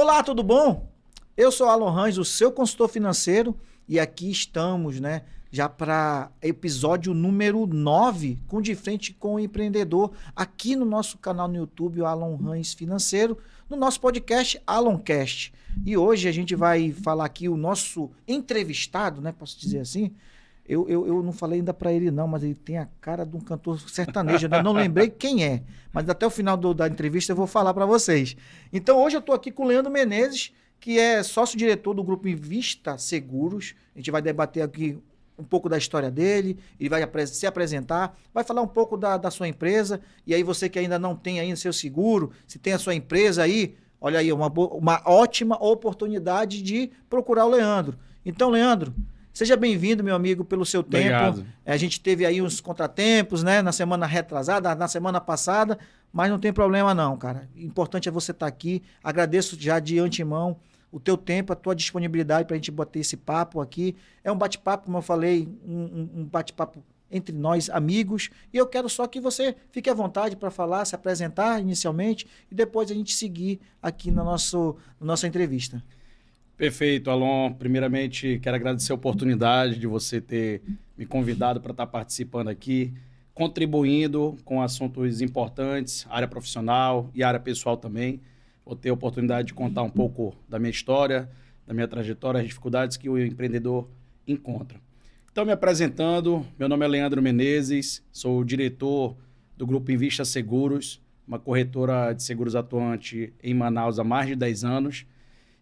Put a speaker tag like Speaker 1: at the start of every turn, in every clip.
Speaker 1: Olá, tudo bom? Eu sou Alan Rães, o seu consultor financeiro, e aqui estamos, né, já para episódio número 9, com De Frente com o Empreendedor, aqui no nosso canal no YouTube, o Alan Rães Financeiro, no nosso podcast Alancast. E hoje a gente vai falar aqui o nosso entrevistado, né, posso dizer assim. Eu não falei ainda para ele não, mas ele tem a cara de um cantor sertanejo, né? Não lembrei quem é, mas até o final da entrevista eu vou falar para vocês. Então hoje eu estou aqui com o Leandro Menezes, que é sócio-diretor do Grupo Invista Seguros. A gente vai debater aqui um pouco da história dele, ele vai se apresentar, vai falar um pouco da sua empresa, e aí você que ainda não tem ainda seu seguro, se tem a sua empresa aí, olha aí, uma ótima oportunidade de procurar o Leandro. Então, Leandro, seja bem-vindo, meu amigo, pelo seu
Speaker 2: Obrigado.
Speaker 1: tempo. A gente teve aí uns contratempos, né? Na semana retrasada, na semana passada, mas não tem problema não, cara. O importante é você estar aqui. Agradeço já de antemão o teu tempo, a tua disponibilidade para a gente bater esse papo aqui. É um bate-papo, como eu falei, um bate-papo entre nós, amigos. E eu quero só que você fique à vontade para falar, se apresentar inicialmente e depois a gente seguir aqui na nossa entrevista.
Speaker 2: Perfeito, Alon. Primeiramente, quero agradecer a oportunidade de você ter me convidado para estar participando aqui, contribuindo com assuntos importantes, área profissional e área pessoal também. Vou ter a oportunidade de contar um pouco da minha história, da minha trajetória, as dificuldades que o empreendedor encontra. Então, me apresentando, meu nome é Leandro Menezes, sou o diretor do Grupo Invista Seguros, uma corretora de seguros atuante em Manaus há mais de 10 anos.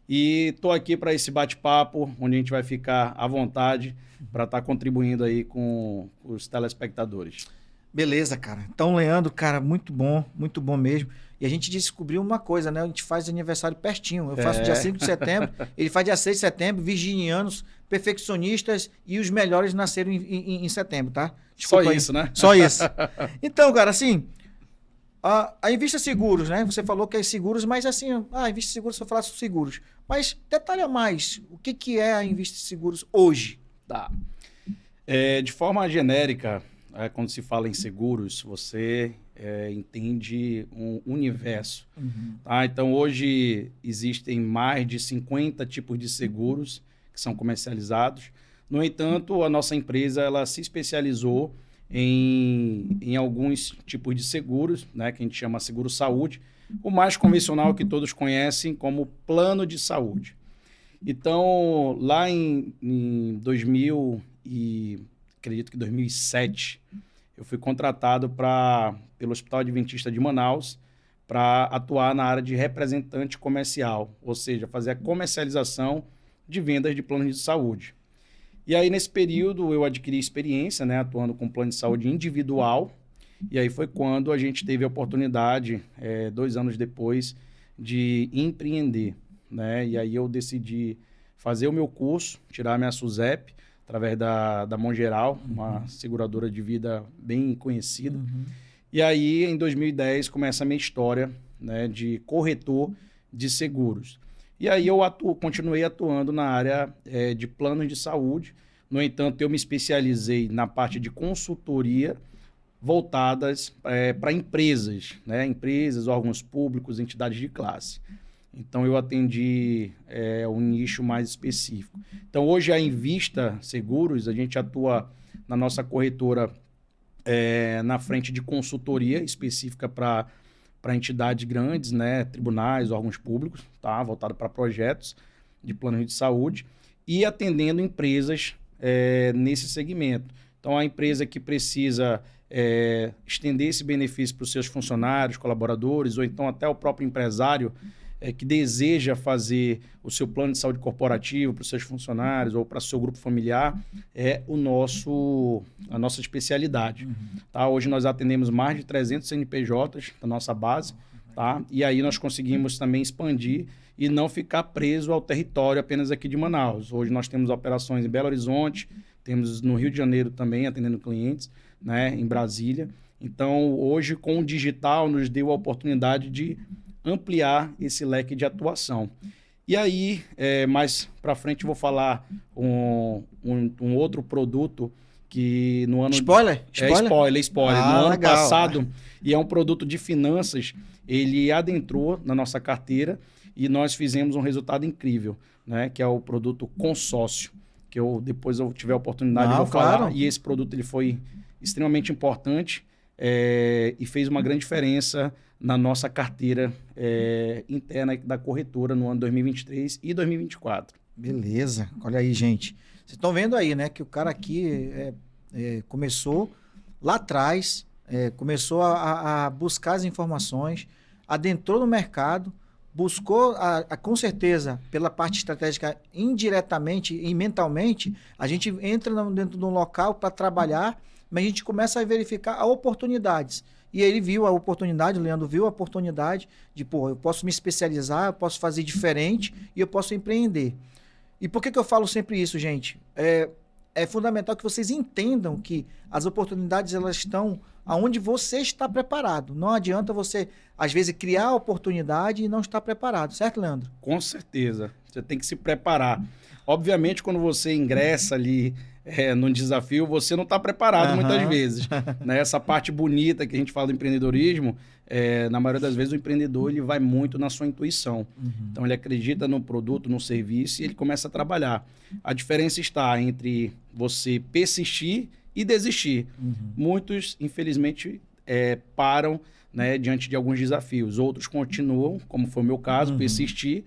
Speaker 2: E estou aqui para esse bate-papo, onde a gente vai ficar à vontade para estar contribuindo aí com os telespectadores.
Speaker 1: Beleza, cara. Então, Leandro, cara, muito bom mesmo. E a gente descobriu uma coisa, né? A gente faz aniversário pertinho. Eu faço dia 5 de setembro, ele faz dia 6 de setembro, virginianos, perfeccionistas e os melhores nasceram em setembro, tá?
Speaker 2: Desculpa. Só isso, né?
Speaker 1: Só isso. Então, cara, assim, a Invista Seguros, né? Você falou que é seguros, mas assim, a Invista Seguros, se eu falar sobre seguros. Mas detalha mais, o que é a Invista Seguros hoje?
Speaker 2: Tá. De forma genérica, quando se fala em seguros, você entende um universo.
Speaker 1: Uhum.
Speaker 2: Tá? Então, hoje existem mais de 50 tipos de seguros que são comercializados. No entanto, a nossa empresa ela se especializou em alguns tipos de seguros, né, que a gente chama seguro-saúde, o mais convencional que todos conhecem como plano de saúde. Então, lá em 2007, eu fui contratado pelo Hospital Adventista de Manaus para atuar na área de representante comercial, ou seja, fazer a comercialização de vendas de planos de saúde. E aí, nesse período, eu adquiri experiência, né, atuando com plano de saúde individual. E aí foi quando a gente teve a oportunidade, 2 anos depois, de empreender, né? E aí eu decidi fazer o meu curso, tirar a minha SUSEP, através da Mongeral, uma seguradora de vida bem conhecida.
Speaker 1: Uhum.
Speaker 2: E aí, em 2010, começa a minha história, né, de corretor de seguros. E aí eu continuei atuando na área de planos de saúde. No entanto, eu me especializei na parte de consultoria voltadas para empresas, né? Empresas, órgãos públicos, entidades de classe. Então, eu atendi um nicho mais específico. Então, hoje, a Invista Seguros, a gente atua na nossa corretora na frente de consultoria específica para entidades grandes, né? Tribunais, órgãos públicos, tá? Voltado para projetos de plano de saúde e atendendo empresas nesse segmento. Então, a empresa que precisa estender esse benefício para os seus funcionários, colaboradores, ou então até o próprio empresário que deseja fazer o seu plano de saúde corporativo para os seus funcionários ou para o seu grupo familiar, é a nossa especialidade.
Speaker 1: Uhum.
Speaker 2: Tá? Hoje nós atendemos mais de 300 CNPJs da nossa base, tá? E aí nós conseguimos também expandir e não ficar preso ao território apenas aqui de Manaus. Hoje nós temos operações em Belo Horizonte, temos no Rio de Janeiro também atendendo clientes, né, em Brasília. Então, hoje, com o digital, nos deu a oportunidade de ampliar esse leque de atuação. E aí, mais para frente, vou falar um outro produto que no ano...
Speaker 1: Spoiler?
Speaker 2: Spoiler.
Speaker 1: Ah,
Speaker 2: No ano
Speaker 1: legal.
Speaker 2: passado, e é um produto de finanças, ele adentrou na nossa carteira e nós fizemos um resultado incrível, né? Que é o produto Consórcio, que depois eu tiver a oportunidade, eu vou falar. E esse produto ele foi extremamente importante e fez uma grande diferença na nossa carteira interna da corretora no ano 2023 e 2024.
Speaker 1: Beleza. Olha aí, gente. Vocês estão vendo aí, né? Que o cara aqui começou lá atrás, começou a buscar as informações, adentrou no mercado, buscou, com certeza, pela parte estratégica, indiretamente e mentalmente, a gente entra dentro de um local para trabalhar, mas a gente começa a verificar oportunidades. E ele viu a oportunidade, o Leandro viu a oportunidade de, pô, eu posso me especializar, eu posso fazer diferente e eu posso empreender. E por que eu falo sempre isso, gente? É fundamental que vocês entendam que as oportunidades elas estão aonde você está preparado. Não adianta você, às vezes, criar a oportunidade e não estar preparado. Certo, Leandro?
Speaker 2: Com certeza. Você tem que se preparar. Obviamente, quando você ingressa ali num desafio, você não está preparado muitas vezes. Né? Essa parte bonita que a gente fala do empreendedorismo, na maioria das vezes o empreendedor ele vai muito na sua intuição. Então ele acredita no produto, no serviço e ele começa a trabalhar. A diferença está entre você persistir e desistir. Muitos, infelizmente, param, né, diante de alguns desafios. Outros continuam, como foi o meu caso, persistir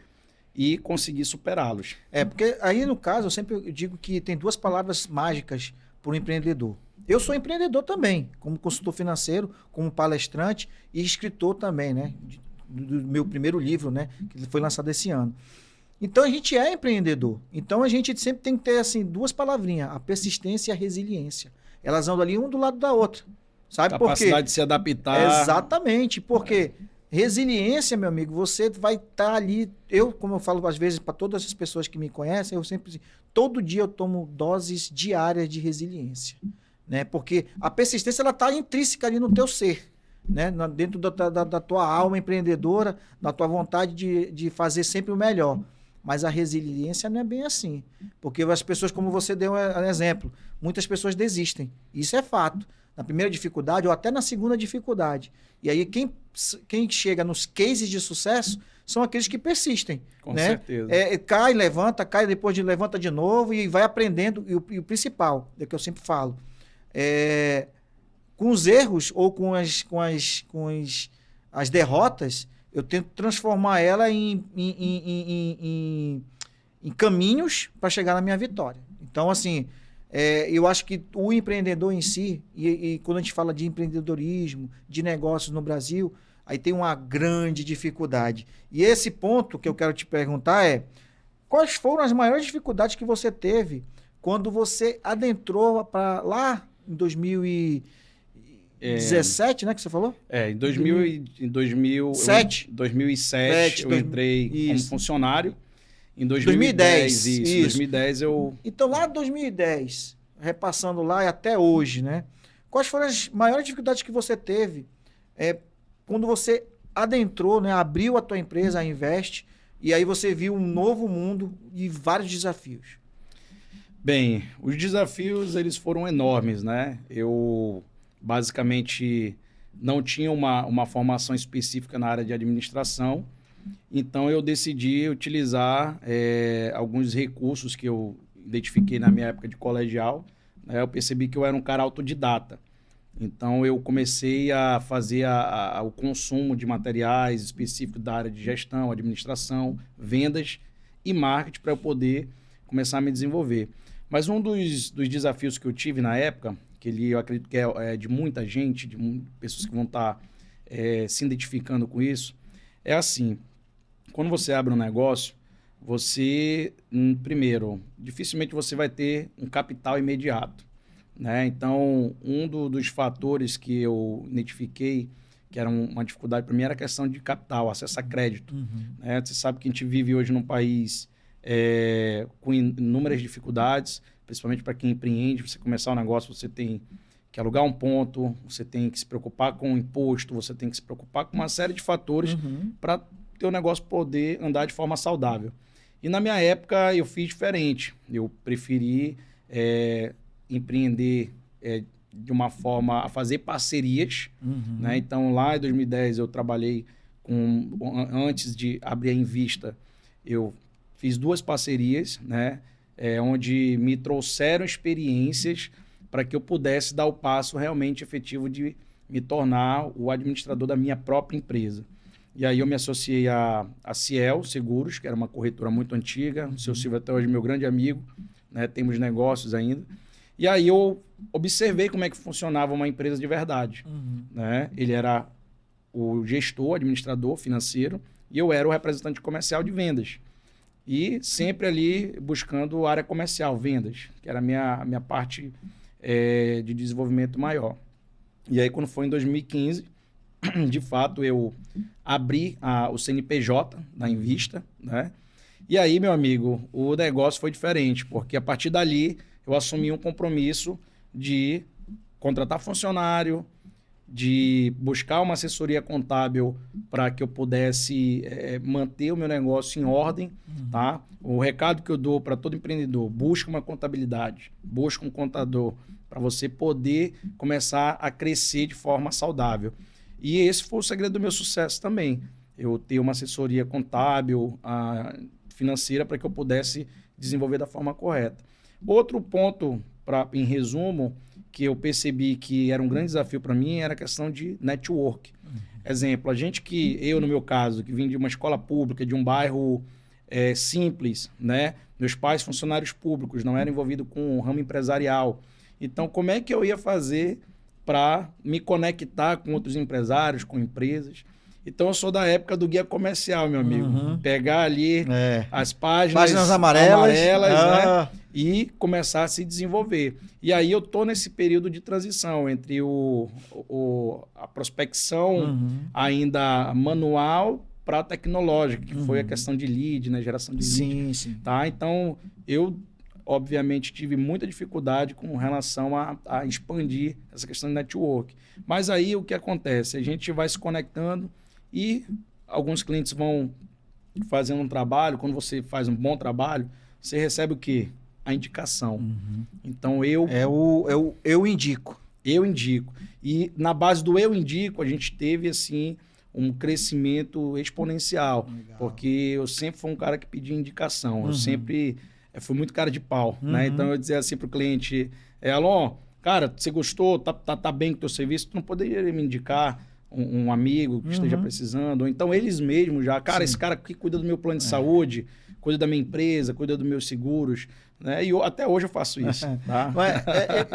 Speaker 2: e conseguir superá-los.
Speaker 1: Porque aí, no caso, eu sempre digo que tem duas palavras mágicas para o empreendedor. Eu sou empreendedor também, como consultor financeiro, como palestrante e escritor também, né? Do meu primeiro livro, né? Que foi lançado esse ano. Então, a gente é empreendedor. Então, a gente sempre tem que ter, assim, duas palavrinhas. A persistência e a resiliência. Elas andam ali um do lado da outra. Sabe por quê?
Speaker 2: Capacidade de se adaptar.
Speaker 1: Exatamente. Porque resiliência, meu amigo, você vai estar ali... como eu falo às vezes para todas as pessoas que me conhecem, eu sempre... Todo dia eu tomo doses diárias de resiliência. Né? Porque a persistência ela está intrínseca ali no teu ser. Né? Dentro da tua alma empreendedora, na tua vontade de fazer sempre o melhor. Mas a resiliência não é bem assim. Porque as pessoas, como você deu um exemplo, muitas pessoas desistem. Isso é fato. Na primeira dificuldade ou até na segunda dificuldade. E aí quem chega nos cases de sucesso são aqueles que persistem.
Speaker 2: Com
Speaker 1: né?
Speaker 2: certeza.
Speaker 1: Cai, levanta, cai, depois levanta de novo e vai aprendendo. E o principal, é o que eu sempre falo, com os erros ou com as derrotas, eu tento transformar ela em caminhos para chegar na minha vitória. Então, assim, eu acho que o empreendedor em si, e quando a gente fala de empreendedorismo, de negócios no Brasil, aí tem uma grande dificuldade. E esse ponto que eu quero te perguntar quais foram as maiores dificuldades que você teve quando você adentrou para lá em 2017, né, que você falou?
Speaker 2: Em 2007 eu entrei como funcionário. Em 2010, isso. Em 2010 eu...
Speaker 1: Então, lá em 2010, repassando lá e até hoje, né? Quais foram as maiores dificuldades que você teve quando você adentrou, né? Abriu a tua empresa, a Invest, e aí você viu um novo mundo e vários desafios?
Speaker 2: Bem, os desafios eles foram enormes, né? Eu basicamente não tinha uma formação específica na área de administração, então eu decidi utilizar alguns recursos que eu identifiquei na minha época de colegial. Né? Eu percebi que eu era um cara autodidata, então eu comecei a fazer o consumo de materiais específicos da área de gestão, administração, vendas e marketing para eu poder começar a me desenvolver. Mas um dos desafios que eu tive na época, que eu acredito que é de muita gente, de pessoas que vão estar se identificando com isso, é assim: quando você abre um negócio, você, primeiro, dificilmente você vai ter um capital imediato. Né? Então, dos fatores que eu identifiquei que era uma dificuldade para mim era a questão de capital, acesso a crédito. Né? Você sabe que a gente vive hoje num país com inúmeras dificuldades, principalmente para quem empreende. Você começar um negócio, você tem que alugar um ponto, você tem que se preocupar com o imposto, você tem que se preocupar com uma série de fatores para ter o negócio poder andar de forma saudável. E na minha época eu fiz diferente. Eu preferi empreender de uma forma a fazer parcerias, né? Então, lá em 2010, eu trabalhei antes de abrir a Invista, eu fiz 2 parcerias, né? Onde me trouxeram experiências para que eu pudesse dar o passo realmente efetivo de me tornar o administrador da minha própria empresa. E aí eu me associei à Ciel Seguros, que era uma corretora muito antiga. O seu Silvio até hoje é meu grande amigo, né? Temos negócios ainda. E aí eu observei como é que funcionava uma empresa de verdade. Né? Ele era o gestor, administrador financeiro, e eu era o representante comercial de vendas. E sempre ali buscando área comercial, vendas, que era a minha parte de desenvolvimento maior. E aí, quando foi em 2015, de fato, eu abri o CNPJ da Invista, né? E aí, meu amigo, o negócio foi diferente, porque a partir dali eu assumi um compromisso de contratar funcionário, de buscar uma assessoria contábil para que eu pudesse manter o meu negócio em ordem, tá? O recado que eu dou para todo empreendedor: busca uma contabilidade, busca um contador para você poder começar a crescer de forma saudável. E esse foi o segredo do meu sucesso também. Eu ter uma assessoria contábil, financeira, para que eu pudesse desenvolver da forma correta. Outro ponto, em resumo, que eu percebi que era um grande desafio para mim, era a questão de network. Exemplo, eu, no meu caso, que vim de uma escola pública, de um bairro simples, né? Meus pais, funcionários públicos, não eram envolvidos com o ramo empresarial. Então, como é que eu ia fazer para me conectar com outros empresários, com empresas? Então, eu sou da época do guia comercial, meu amigo. Pegar ali as páginas amarelas, né? E começar a se desenvolver. E aí eu estou nesse período de transição entre a prospecção ainda manual para a tecnológica, que foi a questão de lead, né? Geração de lead.
Speaker 1: Sim.
Speaker 2: Tá? Então, eu, obviamente, tive muita dificuldade com relação a expandir essa questão de network. Mas aí o que acontece? A gente vai se conectando e alguns clientes vão fazendo um trabalho. Quando você faz um bom trabalho, você recebe o quê? A indicação. Então,
Speaker 1: eu indico.
Speaker 2: Eu indico. E na base do eu indico, a gente teve, assim, um crescimento exponencial. Legal. Porque eu sempre fui um cara que pedia indicação. Eu sempre fui muito cara de pau. Né? Então, eu dizia assim para o cliente: Alon, cara, você gostou? Tá bem com o teu serviço? Tu não poderia me indicar um amigo que esteja precisando? Ou então, eles mesmos já. Cara, esse cara que cuida do meu plano de saúde, cuida da minha empresa, cuida dos meus seguros, né? E até hoje eu faço isso. Tá?
Speaker 1: Mas,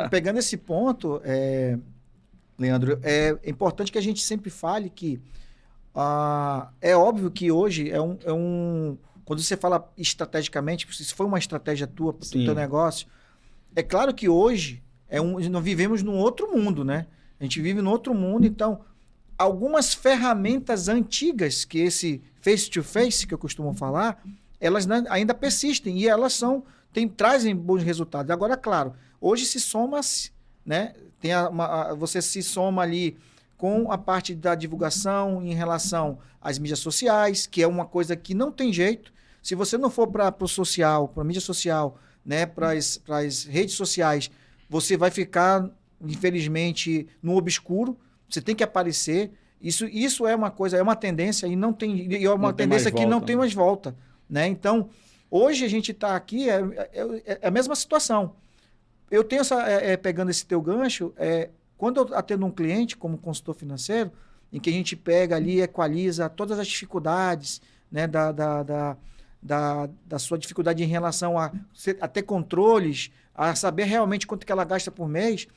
Speaker 1: pegando esse ponto, Leandro, é importante que a gente sempre fale que é óbvio que hoje quando você fala estrategicamente, se foi uma estratégia tua para o teu negócio, é claro que hoje nós vivemos num outro mundo, né? A gente vive num outro mundo, então algumas ferramentas antigas que esse face-to-face que eu costumo falar, elas ainda persistem e elas trazem bons resultados. Agora, claro, hoje se soma, né? Você se soma ali com a parte da divulgação em relação às mídias sociais, que é uma coisa que não tem jeito. Se você não for para o social, para a mídia social, né? Para as redes sociais, você vai ficar, infelizmente, no obscuro. Você tem que aparecer. Isso é uma coisa, é uma tendência e é uma tendência que não tem mais volta, né? Então, hoje a gente está aqui, é a mesma situação. Eu tenho pegando esse teu gancho, quando eu atendo um cliente como consultor financeiro, em que a gente pega ali, equaliza todas as dificuldades, né, da sua dificuldade em relação a ter controles, a saber realmente quanto que ela gasta por mês,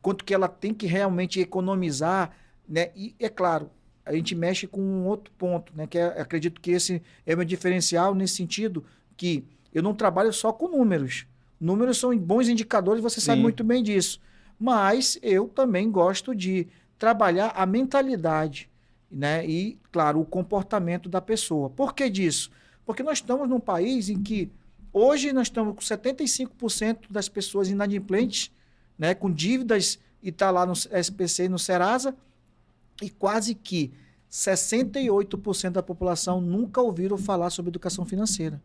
Speaker 1: quanto que ela tem que realmente economizar, né? E, é claro, a gente mexe com um outro ponto, né? Que acredito que esse é o meu diferencial nesse sentido, que eu não trabalho só com números. Números são bons indicadores, você sabe muito bem disso. Mas eu também gosto de trabalhar a mentalidade, né? E, claro, o comportamento da pessoa. Por que disso? Porque nós estamos num país em que hoje nós estamos com 75% das pessoas inadimplentes, né? Com dívidas, e está lá no SPC e no Serasa, e quase que 68% da população nunca ouviram falar sobre educação financeira.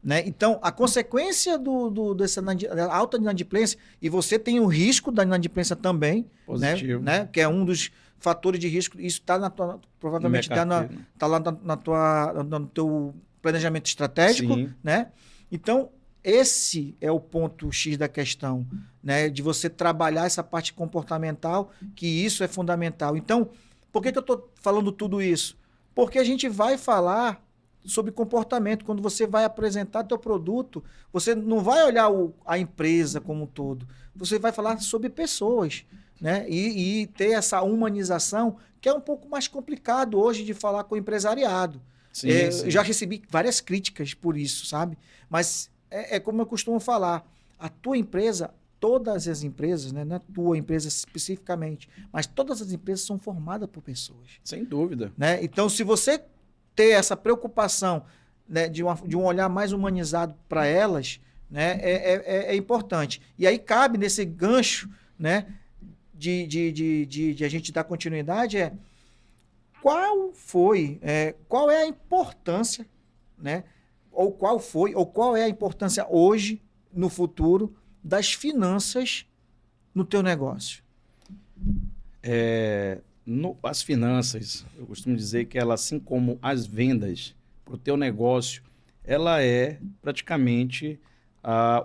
Speaker 1: Né? Então, a consequência dessa alta inadimplência, e você tem o risco da inadimplência também,
Speaker 2: Positivo.
Speaker 1: né? Que é um dos fatores de risco, isso está provavelmente está lá no teu planejamento estratégico,
Speaker 2: Sim.
Speaker 1: né? Então, esse é o ponto X da questão, né? De você trabalhar essa parte comportamental, que isso é fundamental. Então, por que eu estou falando tudo isso? Porque a gente vai falar sobre comportamento. Quando você vai apresentar teu produto, você não vai olhar a empresa como um todo. Você vai falar sobre pessoas, né? E ter essa humanização, que é um pouco mais complicado hoje de falar com o empresariado.
Speaker 2: Sim.
Speaker 1: Eu já recebi várias críticas por isso, sabe? Mas é como eu costumo falar, a tua empresa, todas as empresas, né? Não é a tua empresa especificamente, mas todas as empresas são formadas por pessoas.
Speaker 2: Sem dúvida.
Speaker 1: Né? Então, se você ter essa preocupação, né, de um olhar mais humanizado para elas, né, é importante. E aí cabe nesse gancho, né, de a gente dar continuidade, qual é a importância, né, ou qual é a importância hoje, no futuro, das finanças no teu negócio?
Speaker 2: As finanças, eu costumo dizer que ela, assim como as vendas para o teu negócio, ela é praticamente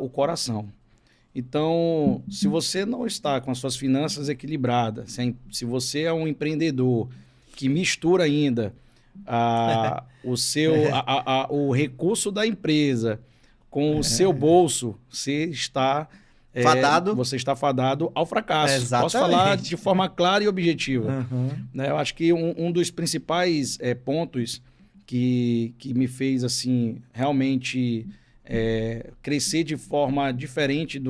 Speaker 2: o coração. Então, se você não está com as suas finanças equilibradas, se você é um empreendedor que mistura ainda o recurso da empresa com o seu bolso, você está fadado ao fracasso.
Speaker 1: Exatamente.
Speaker 2: Posso falar de forma clara e objetiva.
Speaker 1: Uhum.
Speaker 2: Né? Eu acho que um dos principais pontos que me fez assim realmente crescer de forma diferente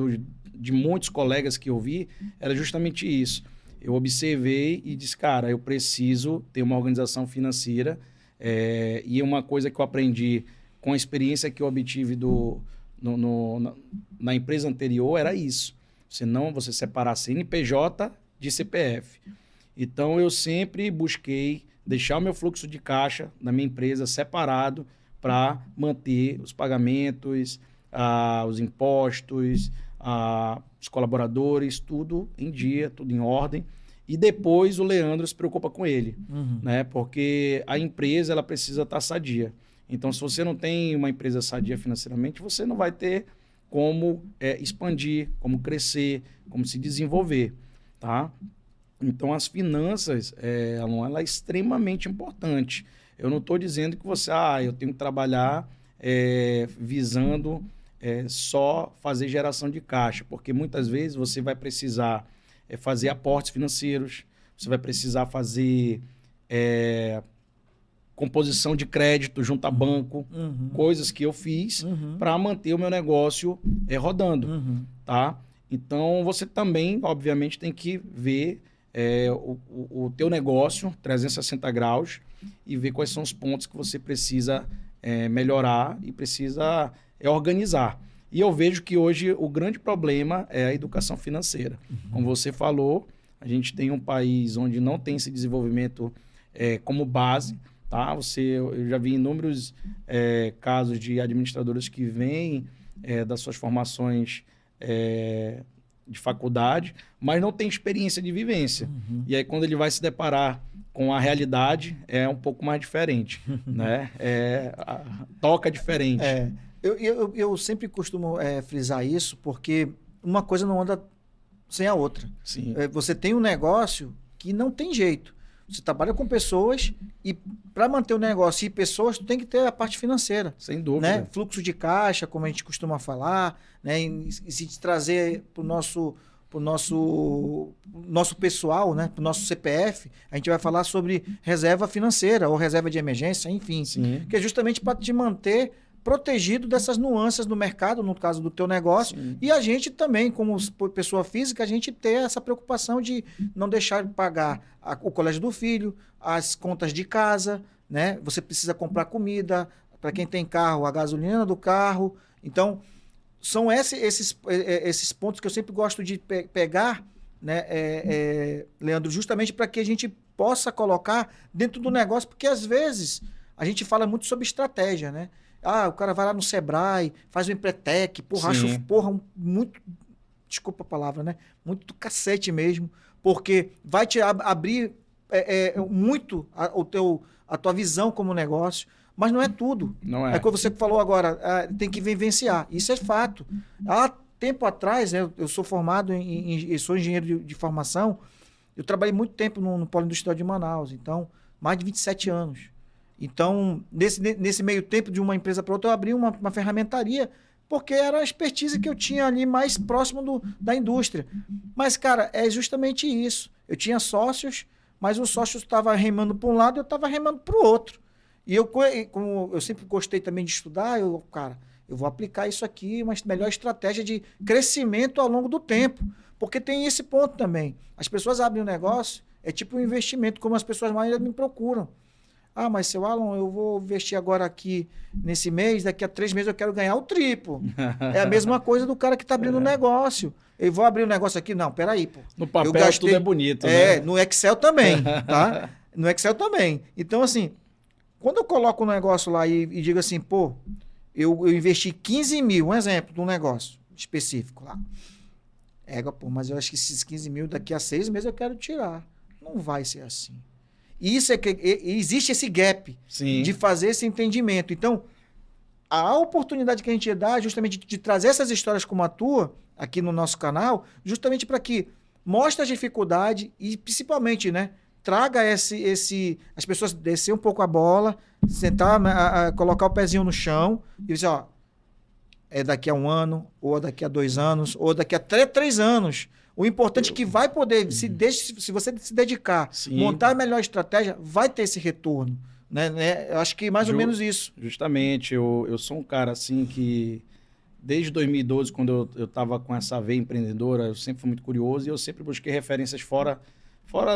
Speaker 2: de muitos colegas que eu vi era justamente isso. Eu observei e disse, cara, eu preciso ter uma organização financeira e uma coisa que eu aprendi com a experiência que eu obtive na empresa anterior era isso. Você separar CNPJ de CPF. Então, eu sempre busquei deixar o meu fluxo de caixa da minha empresa separado para manter os pagamentos, os impostos, os colaboradores, tudo em dia, tudo em ordem. E depois o Leandro se preocupa com ele, né? Porque a empresa ela precisa estar sadia. Então, se você não tem uma empresa sadia financeiramente, você não vai ter como expandir, como crescer, como se desenvolver, tá? Então, as finanças, ela é extremamente importante. Eu não estou dizendo que você, eu tenho que trabalhar visando só fazer geração de caixa, porque muitas vezes você vai precisar fazer aportes financeiros, você vai precisar fazer composição de crédito junto a banco, coisas que eu fiz para manter o meu negócio rodando, tá? Então, você também, obviamente, tem que ver o teu negócio 360 graus e ver quais são os pontos que você precisa melhorar e precisa organizar. E eu vejo que hoje o grande problema é a educação financeira. Como você falou, a gente tem um país onde não tem esse desenvolvimento como base. Tá? Eu já vi inúmeros casos de administradores que vêm das suas formações de faculdade, mas não tem experiência de vivência. E aí, quando ele vai se deparar com a realidade, é um pouco mais diferente. Né? Toca diferente.
Speaker 1: Eu sempre costumo frisar isso, porque uma coisa não anda sem a outra.
Speaker 2: Sim.
Speaker 1: Você tem um negócio que não tem jeito. Você trabalha com pessoas e para manter o negócio e pessoas, tu tem que ter a parte financeira.
Speaker 2: Sem dúvida.
Speaker 1: Né? Fluxo de caixa, como a gente costuma falar, né? E se trazer para o nosso pessoal, né? Para o nosso CPF, a gente vai falar sobre reserva financeira ou reserva de emergência, enfim.
Speaker 2: Sim.
Speaker 1: Que é justamente para te manter protegido dessas nuances do mercado, no caso do teu negócio. Sim. E a gente também, como pessoa física, a gente ter essa preocupação de não deixar de pagar o colégio do filho, as contas de casa, né? Você precisa comprar comida, para quem tem carro, a gasolina do carro. Então, são esses pontos que eu sempre gosto de pegar, né, Leandro, justamente para que a gente possa colocar dentro do negócio, porque às vezes a gente fala muito sobre estratégia, né? O cara vai lá no Sebrae, faz um Empretec, porra,
Speaker 2: Sim.
Speaker 1: acho, porra, muito, desculpa a palavra, né? Muito do cacete mesmo, porque vai te abrir muito a tua visão como negócio, mas não é tudo.
Speaker 2: Não é.
Speaker 1: Como você falou agora, tem que vivenciar. Isso é fato. Há tempo atrás, né, eu sou formado eu sou engenheiro de formação, eu trabalhei muito tempo no Polo Industrial de Manaus, então, mais de 27 anos. Então, nesse meio tempo, de uma empresa para outra, eu abri uma ferramentaria, porque era a expertise que eu tinha ali mais próximo da indústria. Mas, cara, é justamente isso. Eu tinha sócios, mas o sócio estava remando para um lado e eu estava remando para o outro. E como eu sempre gostei também de estudar, eu vou aplicar isso aqui, uma melhor estratégia de crescimento ao longo do tempo. Porque tem esse ponto também. As pessoas abrem um negócio, é tipo um investimento, como as pessoas mais me procuram. Mas seu Alan, eu vou investir agora aqui nesse mês, daqui a 3 meses eu quero ganhar o triplo. É a mesma coisa do cara que está abrindo um negócio. Eu vou abrir um negócio aqui? Não, peraí, pô.
Speaker 2: No papel tudo é bonito, né?
Speaker 1: No Excel também, tá? No Excel também. Então, assim, quando eu coloco um negócio lá e digo assim, pô, eu investi 15 mil, um exemplo de um negócio específico lá. Mas eu acho que esses 15 mil daqui a 6 meses eu quero tirar. Não vai ser assim. E isso existe esse gap de fazer esse entendimento. Então, a oportunidade que a gente dá é justamente de trazer essas histórias como a tua, aqui no nosso canal, justamente para que mostre a dificuldade e, principalmente, né, traga as pessoas descer um pouco a bola, sentar, colocar o pezinho no chão e dizer, é daqui a 1 ano, ou daqui a 2 anos, ou daqui a 3 anos. O importante é que vai poder, se você se dedicar, montar a melhor estratégia, vai ter esse retorno. Né? Eu acho que mais ou menos isso.
Speaker 2: Justamente. Eu sou um cara assim que, desde 2012, quando eu estava com essa veia empreendedora, eu sempre fui muito curioso e eu sempre busquei referências fora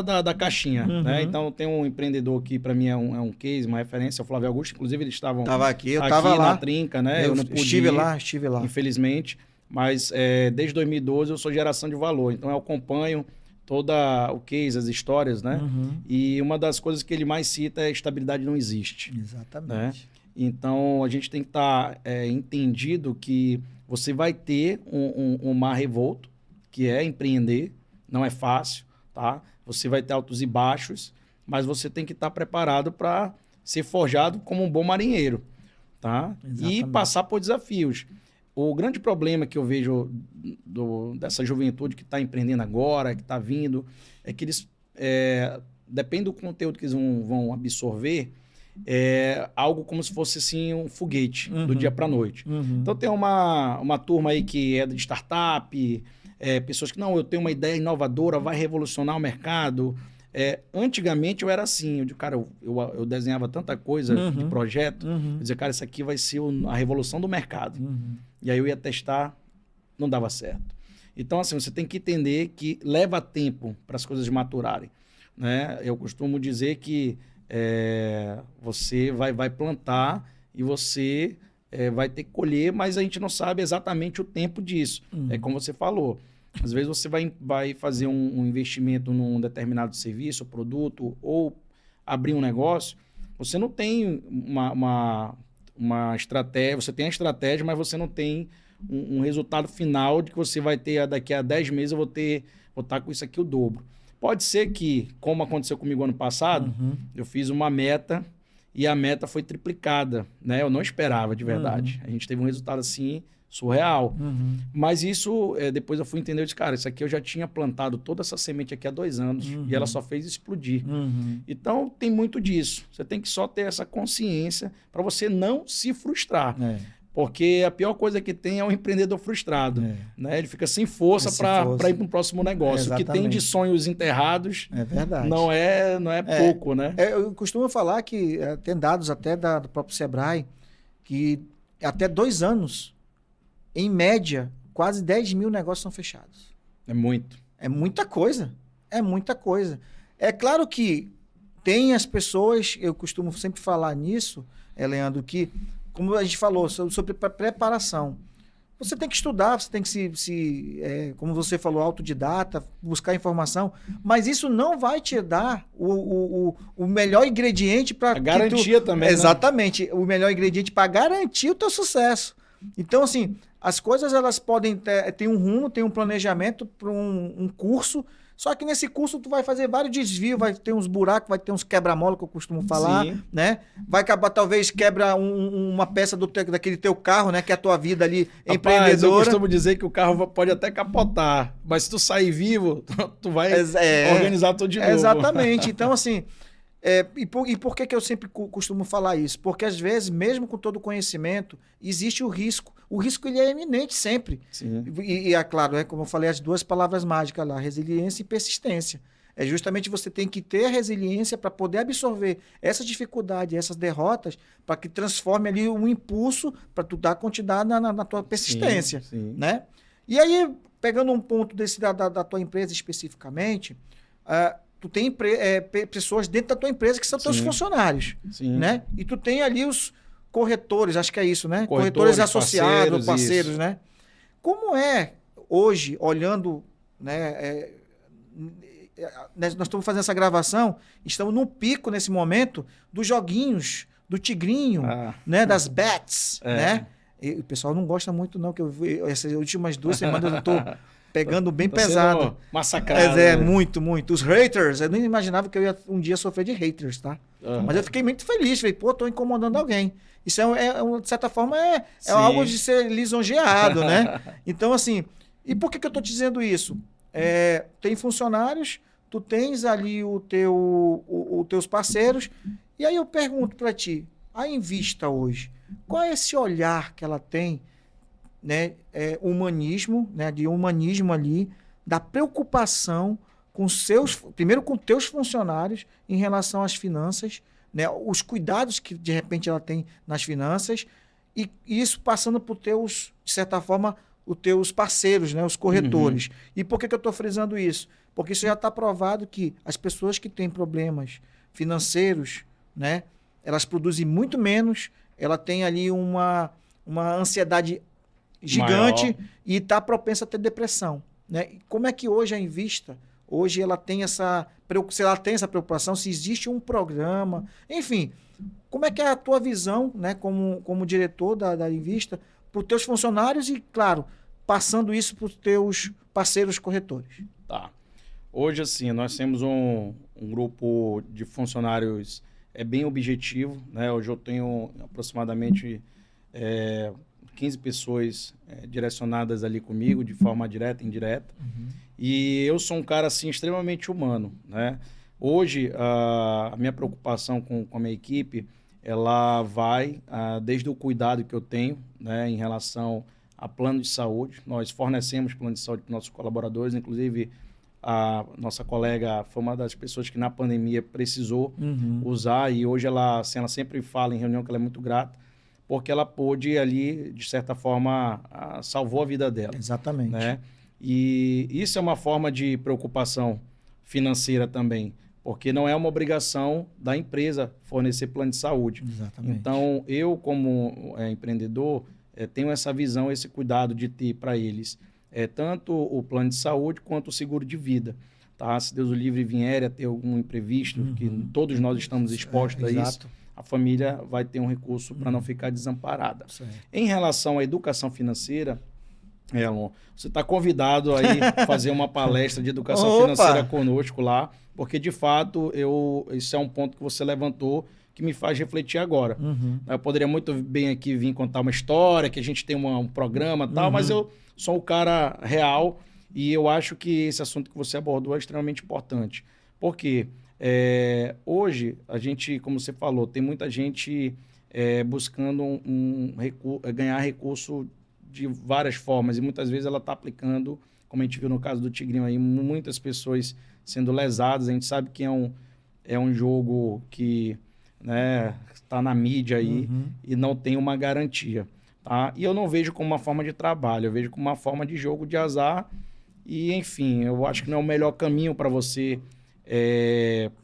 Speaker 2: da caixinha. Né? Então, tem um empreendedor que, para mim, é um case, uma referência, o Flávio Augusto. Inclusive, eles estavam
Speaker 1: aqui, eu estava lá
Speaker 2: na Trinca, né? Eu não pude
Speaker 1: estive lá.
Speaker 2: Infelizmente. Mas desde 2012 eu sou geração de valor. Então, eu acompanho toda o case, as histórias, né? E uma das coisas que ele mais cita é estabilidade não existe.
Speaker 1: Exatamente.
Speaker 2: Né? Então, a gente tem que estar entendido que você vai ter um mar revolto, que é empreender, não é fácil, tá? Você vai ter altos e baixos, mas você tem que estar preparado para ser forjado como um bom marinheiro, tá? E passar por desafios. O grande problema que eu vejo dessa juventude que está empreendendo agora, que está vindo, é que eles, depende do conteúdo que eles vão absorver, algo como se fosse assim, um foguete do dia para a noite. Então tem uma turma aí que é de startup, pessoas que, não, eu tenho uma ideia inovadora, vai revolucionar o mercado. Antigamente eu era assim, eu desenhava tanta coisa de projeto, eu dizia, cara, isso aqui vai ser a revolução do mercado. E aí eu ia testar, não dava certo. Então, assim, você tem que entender que leva tempo para as coisas maturarem. Né? Eu costumo dizer que você vai plantar e você vai ter que colher, mas a gente não sabe exatamente o tempo disso. É como você falou. Às vezes você vai fazer um investimento num determinado serviço, produto, ou abrir um negócio, você não tem uma estratégia, você tem a estratégia, mas você não tem um resultado final de que você vai ter, daqui a 10 meses eu vou estar com isso aqui o dobro. Pode ser que, como aconteceu comigo ano passado, eu fiz uma meta e a meta foi triplicada, né? Eu não esperava, de verdade. A gente teve um resultado assim surreal. Mas isso, depois eu fui entender, eu disse, cara, isso aqui eu já tinha plantado toda essa semente aqui há 2 anos e ela só fez explodir. Então, tem muito disso. Você tem que só ter essa consciência para você não se frustrar. Porque a pior coisa que tem é um empreendedor frustrado. Né? Ele fica sem força para ir para um próximo negócio. O que tem de sonhos enterrados não é pouco. Né?
Speaker 1: Eu costumo falar que tem dados até do próprio Sebrae que até 2 anos, em média, quase 10 mil negócios são fechados.
Speaker 2: É muito.
Speaker 1: É muita coisa. É muita coisa. É claro que tem as pessoas, eu costumo sempre falar nisso, Leandro, que, como a gente falou, sobre preparação. Você tem que estudar, você tem que como você falou, autodidata, buscar informação, mas isso não vai te dar o melhor ingrediente para...
Speaker 2: A garantia também, né?
Speaker 1: Exatamente, o melhor ingrediente para garantir o teu sucesso. Então, assim, as coisas elas podem ter um rumo, tem um planejamento para um curso, só que nesse curso tu vai fazer vários desvios, vai ter uns buracos, vai ter uns quebra-mola que eu costumo falar,
Speaker 2: Sim.
Speaker 1: né? Vai acabar, talvez, quebra uma peça daquele teu carro, né? Que é a tua vida ali empreendedora.
Speaker 2: Eu costumo dizer que o carro pode até capotar, mas se tu sair vivo, tu vai organizar tudo de novo.
Speaker 1: Exatamente. Então, assim, e por que eu sempre costumo falar isso? Porque, às vezes, mesmo com todo o conhecimento, existe o risco. O risco ele é iminente sempre.
Speaker 2: Sim.
Speaker 1: E é claro, como eu falei, as duas palavras mágicas lá, resiliência e persistência. É justamente você tem que ter resiliência para poder absorver essa dificuldade, essas derrotas, para que transforme ali um impulso para tu dar continuidade na tua persistência.
Speaker 2: Sim.
Speaker 1: Né? E aí, pegando um ponto da tua empresa especificamente, tu tem pessoas dentro da tua empresa que são teus funcionários.
Speaker 2: Sim.
Speaker 1: Né? E tu tem ali os corretores, acho que é isso, né?
Speaker 2: Corretores
Speaker 1: associados, parceiros, né? Como é hoje, olhando, né? Nós estamos fazendo essa gravação, estamos num pico nesse momento dos joguinhos, do tigrinho, né? Das bets, né? E o pessoal não gosta muito, não, que essas últimas 2 semanas eu estou pegando bem pesado.
Speaker 2: Massacrado.
Speaker 1: Muito, muito. Os haters, eu nem imaginava que eu ia um dia sofrer de haters, tá? Mas eu fiquei muito feliz, falei, pô, tô incomodando alguém. Isso de certa forma, é algo de ser lisonjeado, né? Então, assim, e por que eu tô te dizendo isso? Tem funcionários, tu tens ali os teus parceiros, e aí eu pergunto para ti, a Invista hoje, qual é esse olhar que ela tem, né, humanismo, né, de humanismo ali, da preocupação primeiro com teus funcionários em relação às finanças, né, os cuidados que de repente ela tem nas finanças, e isso passando por teus, de certa forma, os teus parceiros, né, os corretores. E por que eu estou frisando isso? Porque isso já está provado que as pessoas que têm problemas financeiros, né, elas produzem muito menos, ela tem ali uma ansiedade gigante maior, e está propensa a ter depressão. Né? Como é que hoje a Invista, hoje ela tem se ela tem essa preocupação, se existe um programa, enfim, como é que é a tua visão, né, como diretor da Invista, para os teus funcionários e, claro, passando isso para os teus parceiros corretores?
Speaker 2: Tá. Hoje, assim, nós temos um grupo de funcionários bem objetivo, né? Hoje eu tenho aproximadamente 15 pessoas direcionadas ali comigo, de forma direta e indireta. E eu sou um cara, assim, extremamente humano, né? Hoje, a minha preocupação com a minha equipe, ela vai desde o cuidado que eu tenho, né, em relação a plano de saúde. Nós fornecemos plano de saúde para nossos colaboradores, inclusive a nossa colega foi uma das pessoas que na pandemia precisou usar, e hoje ela sempre fala em reunião que ela é muito grata, porque ela pôde ali, de certa forma, salvou a vida dela.
Speaker 1: Exatamente.
Speaker 2: Né? E isso é uma forma de preocupação financeira também, porque não é uma obrigação da empresa fornecer plano de saúde.
Speaker 1: Exatamente.
Speaker 2: Então, eu, como empreendedor, tenho essa visão, esse cuidado de ter para eles tanto o plano de saúde quanto o seguro de vida. Tá? Se Deus o livre vier a ter algum imprevisto, que todos nós estamos expostos a isso, a família vai ter um recurso para não ficar desamparada.
Speaker 1: Certo.
Speaker 2: Em relação à educação financeira, Elon, você está convidado aí a fazer uma palestra de educação financeira conosco lá, porque, de fato, isso é um ponto que você levantou que me faz refletir agora. Eu poderia muito bem aqui vir contar uma história, que a gente tem um programa e tal, mas eu sou um cara real e eu acho que esse assunto que você abordou é extremamente importante. Por quê? Hoje, a gente, como você falou, tem muita gente buscando ganhar recurso de várias formas, e muitas vezes ela está aplicando, como a gente viu no caso do Tigrinho aí, muitas pessoas sendo lesadas. A gente sabe que é um jogo que está na mídia aí e não tem uma garantia. Tá? E eu não vejo como uma forma de trabalho, eu vejo como uma forma de jogo de azar. E, enfim, eu acho que não é o melhor caminho para você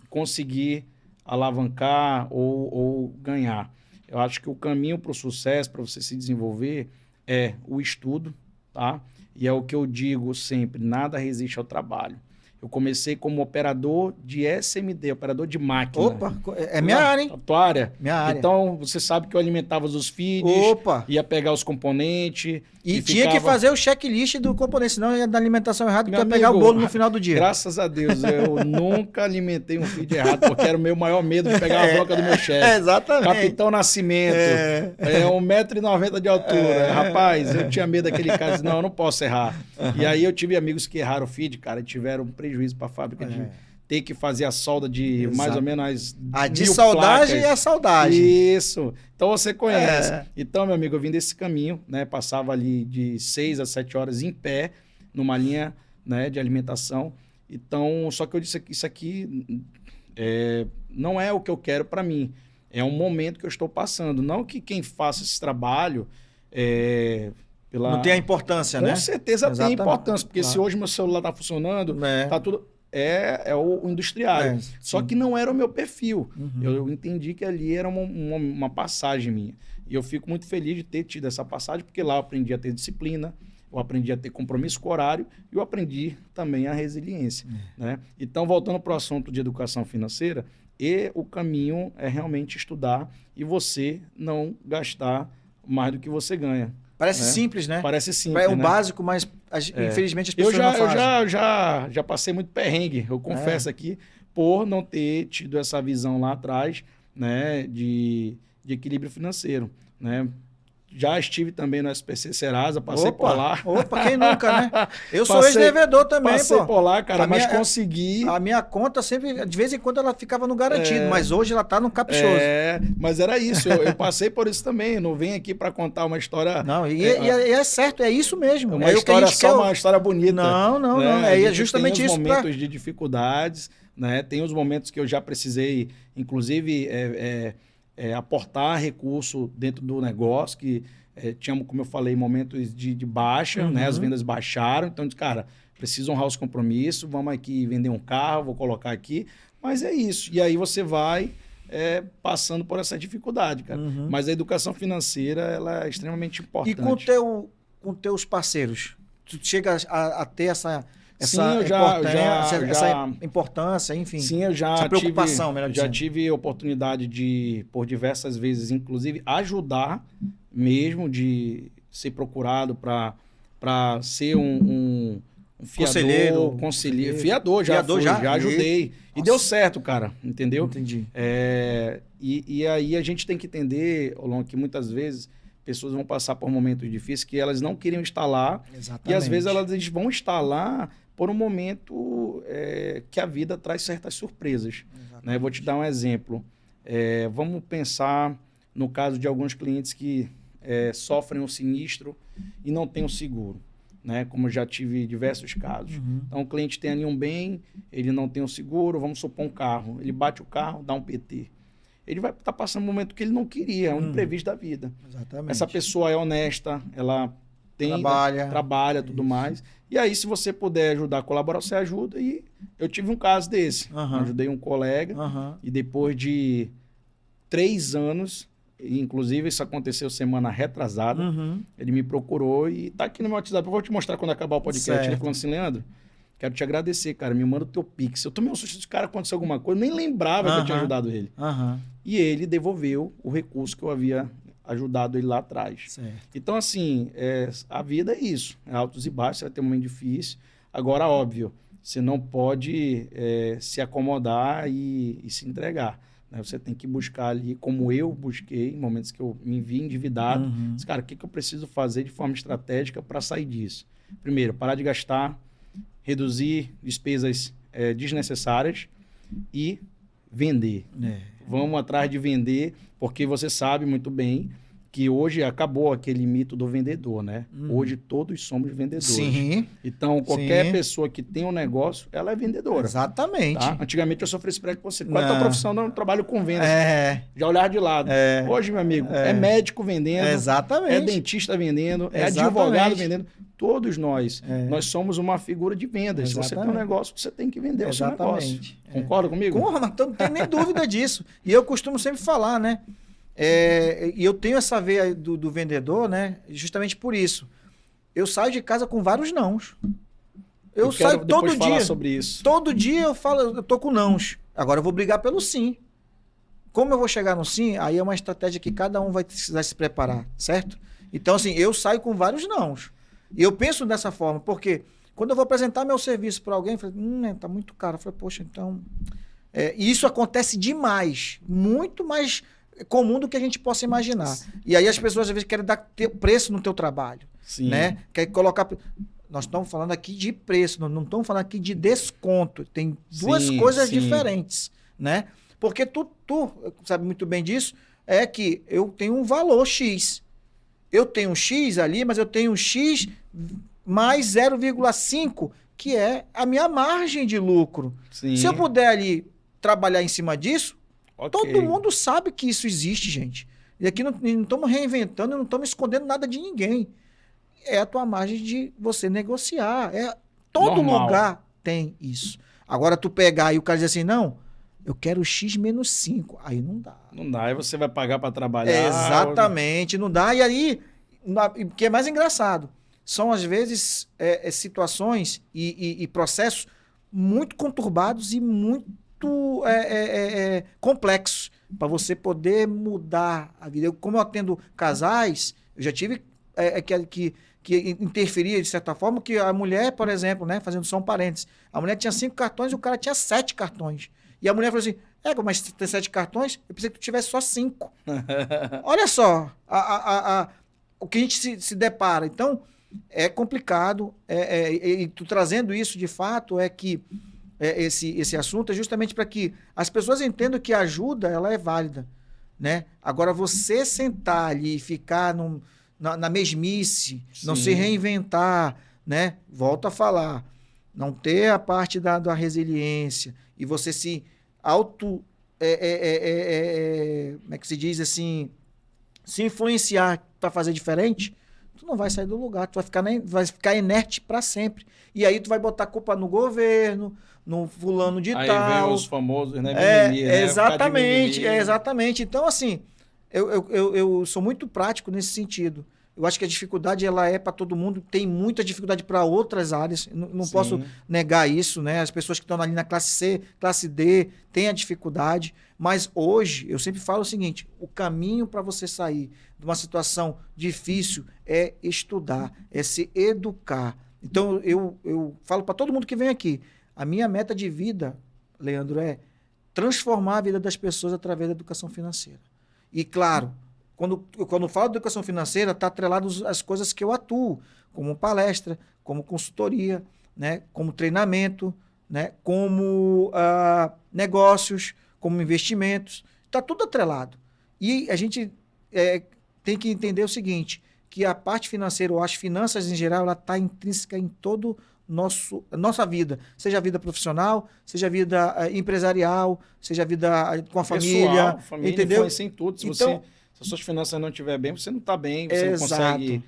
Speaker 2: conseguir alavancar ou ganhar. Eu acho que o caminho para o sucesso, para você se desenvolver, é o estudo, tá? E é o que eu digo sempre, nada resiste ao trabalho. Eu comecei como operador de SMD, operador de máquina.
Speaker 1: Opa, é minha área, hein?
Speaker 2: A tua área.
Speaker 1: Minha área.
Speaker 2: Então, você sabe que eu alimentava os feeds,
Speaker 1: Opa!
Speaker 2: ia pegar os componentes.
Speaker 1: E tinha que fazer o checklist do componente, senão ia dar alimentação errada, tu ia pegar o
Speaker 2: amigo,
Speaker 1: bolo no final do dia.
Speaker 2: Graças a Deus, eu nunca alimentei um feed errado, porque era o meu maior medo de pegar a bronca do meu chefe.
Speaker 1: Exatamente.
Speaker 2: Capitão Nascimento, 1,90 m de altura. Rapaz, eu tinha medo daquele cara, disse, não, eu não posso errar. E aí eu tive amigos que erraram o feed, cara, e tiveram um prejuízo para a fábrica de ter que fazer a solda de mais ou menos
Speaker 1: a de soldagem
Speaker 2: placas.
Speaker 1: e a soldagem.
Speaker 2: Isso. Então você conhece. Então, meu amigo, eu vim desse caminho, né? Passava ali de 6 a 7 horas em pé, numa linha, né, de alimentação. Então, só que eu disse que isso aqui não é o que eu quero para mim. É um momento que eu estou passando. Não que quem faça esse trabalho
Speaker 1: não tem a importância, né?
Speaker 2: Com certeza tem importância, porque se hoje meu celular está funcionando, tá tudo... É o industriário. Só que não era o meu perfil. Eu entendi que ali era uma passagem minha. E eu fico muito feliz de ter tido essa passagem, porque lá eu aprendi a ter disciplina, eu aprendi a ter compromisso com o horário e eu aprendi também a resiliência. Né? Então, voltando para o assunto de educação financeira, o caminho é realmente estudar e você não gastar mais do que você ganha.
Speaker 1: Parece simples, né?
Speaker 2: Parece simples,
Speaker 1: é o básico, mas infelizmente as pessoas não fazem.
Speaker 2: Eu já passei muito perrengue, eu confesso aqui, por não ter tido essa visão lá atrás, né, de equilíbrio financeiro, né? Já estive também no SPC Serasa, passei por lá.
Speaker 1: Opa, quem nunca, né? Eu sou ex-devedor também,
Speaker 2: passei por lá, cara, mas consegui.
Speaker 1: A minha conta sempre, de vez em quando, ela ficava no garantido, mas hoje ela tá no caprichoso.
Speaker 2: Mas era isso, eu passei por isso também, não venho aqui para contar uma história...
Speaker 1: Não, e é certo, é isso mesmo.
Speaker 2: Uma história só, uma história bonita.
Speaker 1: Não, é justamente isso.
Speaker 2: Tem os momentos de dificuldades, né? Tem os momentos que eu já precisei, inclusive... aportar recurso dentro do negócio, que tinha, como eu falei, momentos de baixa, né? As vendas baixaram, então, cara, preciso honrar os compromissos, vamos aqui vender um carro, vou colocar aqui, mas é isso. E aí você vai passando por essa dificuldade, cara. Mas a educação financeira, ela é extremamente importante.
Speaker 1: E com teus parceiros? Tu chega a ter essa importância, enfim.
Speaker 2: Sim, eu já
Speaker 1: essa preocupação, melhor dizendo.
Speaker 2: Já tive oportunidade de, por diversas vezes, inclusive, ajudar mesmo, de ser procurado para ser um conselheiro. Fiador, já ajudei. E deu certo, cara, entendeu?
Speaker 1: Entendi.
Speaker 2: E aí a gente tem que entender, Olon, que muitas vezes... pessoas vão passar por momentos difíceis que elas não queriam estar lá.
Speaker 1: Exatamente.
Speaker 2: E às vezes elas vão estar lá por um momento que a vida traz certas surpresas. Né? Eu vou te dar um exemplo. Vamos pensar no caso de alguns clientes que sofrem um sinistro e não têm um seguro. Né? Como eu já tive diversos casos. Então o cliente tem ali um bem, ele não tem um seguro, vamos supor um carro. Ele bate o carro, dá um PT. Ele vai estar passando um momento que ele não queria, é um imprevisto da vida.
Speaker 1: Exatamente.
Speaker 2: Essa pessoa é honesta, ela trabalha tudo mais. E aí, se você puder ajudar, colaborar, você ajuda. E eu tive um caso desse. Ajudei um colega e depois de 3 anos, inclusive isso aconteceu semana retrasada, ele me procurou e tá aqui no meu WhatsApp. Eu vou te mostrar quando acabar o podcast. Ele falou assim, Leandro, quero te agradecer, cara. Me manda o teu Pix. Eu tomei um susto de cara, aconteceu alguma coisa. Eu nem lembrava que eu tinha ajudado ele. E ele devolveu o recurso que eu havia ajudado ele lá atrás.
Speaker 1: Certo.
Speaker 2: Então, assim, a vida é isso. É altos e baixos, você vai ter um momento difícil. Agora, óbvio, você não pode se acomodar e se entregar. Né? Você tem que buscar ali, como eu busquei, em momentos que eu me vi endividado. Mas, cara, o que eu preciso fazer de forma estratégica para sair disso? Primeiro, parar de gastar, reduzir despesas desnecessárias e vender. Vamos atrás de vender, porque você sabe muito bem que hoje acabou aquele mito do vendedor, né? Hoje todos somos vendedores.
Speaker 1: Sim.
Speaker 2: Então, qualquer pessoa que tem um negócio, ela é vendedora.
Speaker 1: Exatamente.
Speaker 2: Tá? Antigamente eu sofri esse prédio com você. Qual é a tua profissão? Não, eu trabalho com vendas. Já olhar de lado. Hoje, meu amigo, é médico vendendo.
Speaker 1: Exatamente.
Speaker 2: É dentista vendendo. É advogado vendendo. Todos nós somos uma figura de vendas. Se você tem um negócio, você tem que vender o seu negócio. Concorda comigo?
Speaker 1: Não tem nem dúvida disso. E eu costumo sempre falar, né? E eu tenho essa veia do vendedor, né? Justamente por isso. Eu saio de casa com vários nãos. Eu saio todo dia.
Speaker 2: Falar sobre isso.
Speaker 1: Todo dia eu falo, eu tô com nãos. Agora eu vou brigar pelo sim. Como eu vou chegar no sim, aí é uma estratégia que cada um vai precisar se preparar, certo? Então, assim, eu saio com vários nãos. E eu penso dessa forma, porque quando eu vou apresentar meu serviço para alguém, eu falo, tá muito caro. Eu falo, poxa, então... E isso acontece demais. Muito mais comum do que a gente possa imaginar. E aí as pessoas, às vezes, querem dar preço no teu trabalho.
Speaker 2: Sim.
Speaker 1: Né? Quer colocar... Nós estamos falando aqui de preço, não estamos falando aqui de desconto. Tem duas coisas diferentes, né? Porque tu sabe muito bem disso, é que eu tenho um valor X. Eu tenho um X ali, mas eu tenho um X mais 0,5, que é a minha margem de lucro.
Speaker 2: Sim.
Speaker 1: Se eu puder ali trabalhar em cima disso,
Speaker 2: okay.
Speaker 1: Todo mundo sabe que isso existe, gente. E aqui não estamos reinventando, não estamos escondendo nada de ninguém. É a tua margem de você negociar. Todo lugar tem isso. Agora tu pegar e o cara diz assim, não, eu quero X menos 5. Aí não dá.
Speaker 2: Não dá, aí você vai pagar para trabalhar.
Speaker 1: Exatamente, não dá. E aí, o que é mais engraçado, são às vezes situações e processos muito conturbados e muito complexos para você poder mudar a vida. Como eu atendo casais, eu já tive que interferia, de certa forma, que a mulher, por exemplo, né, fazendo só um parênteses, a mulher tinha 5 cartões e o cara tinha 7 cartões. E a mulher falou assim, mas tem 7 cartões? Eu pensei que tu tivesse só 5. Olha só o que a gente se depara. Então, é complicado. E tu trazendo isso, de fato, esse assunto é justamente para que as pessoas entendam que a ajuda ela é válida. Né? Agora, você sentar ali e ficar na mesmice, não se reinventar, né? Volto a falar, não ter a parte da resiliência e você se como é que se diz assim, se influenciar para fazer diferente, tu não vai sair do lugar, tu vai ficar inerte para sempre. E aí tu vai botar a culpa no governo, no fulano de
Speaker 2: aí
Speaker 1: tal.
Speaker 2: Aí vem os famosos, né? Mimimi, né?
Speaker 1: Exatamente, exatamente. Então, assim, eu sou muito prático nesse sentido. Eu acho que a dificuldade ela é para todo mundo, tem muita dificuldade para outras áreas, não posso negar isso, né? As pessoas que estão ali na classe C, classe D, têm a dificuldade, mas hoje eu sempre falo o seguinte, o caminho para você sair de uma situação difícil é estudar, é se educar. Então eu falo para todo mundo que vem aqui, a minha meta de vida, Leandro, é transformar a vida das pessoas através da educação financeira. E claro, quando falo de educação financeira, está atrelado às coisas que eu atuo, como palestra, como consultoria, né, como treinamento, né, como negócios, como investimentos. Está tudo atrelado. E a gente tem que entender o seguinte, que a parte financeira, ou as finanças em geral, ela está intrínseca em todo nossa vida, seja a vida profissional, seja a vida empresarial, seja a vida com a família, entendeu?
Speaker 2: Influencia em tudo. Se as suas finanças não estiverem bem, você não está bem, você não consegue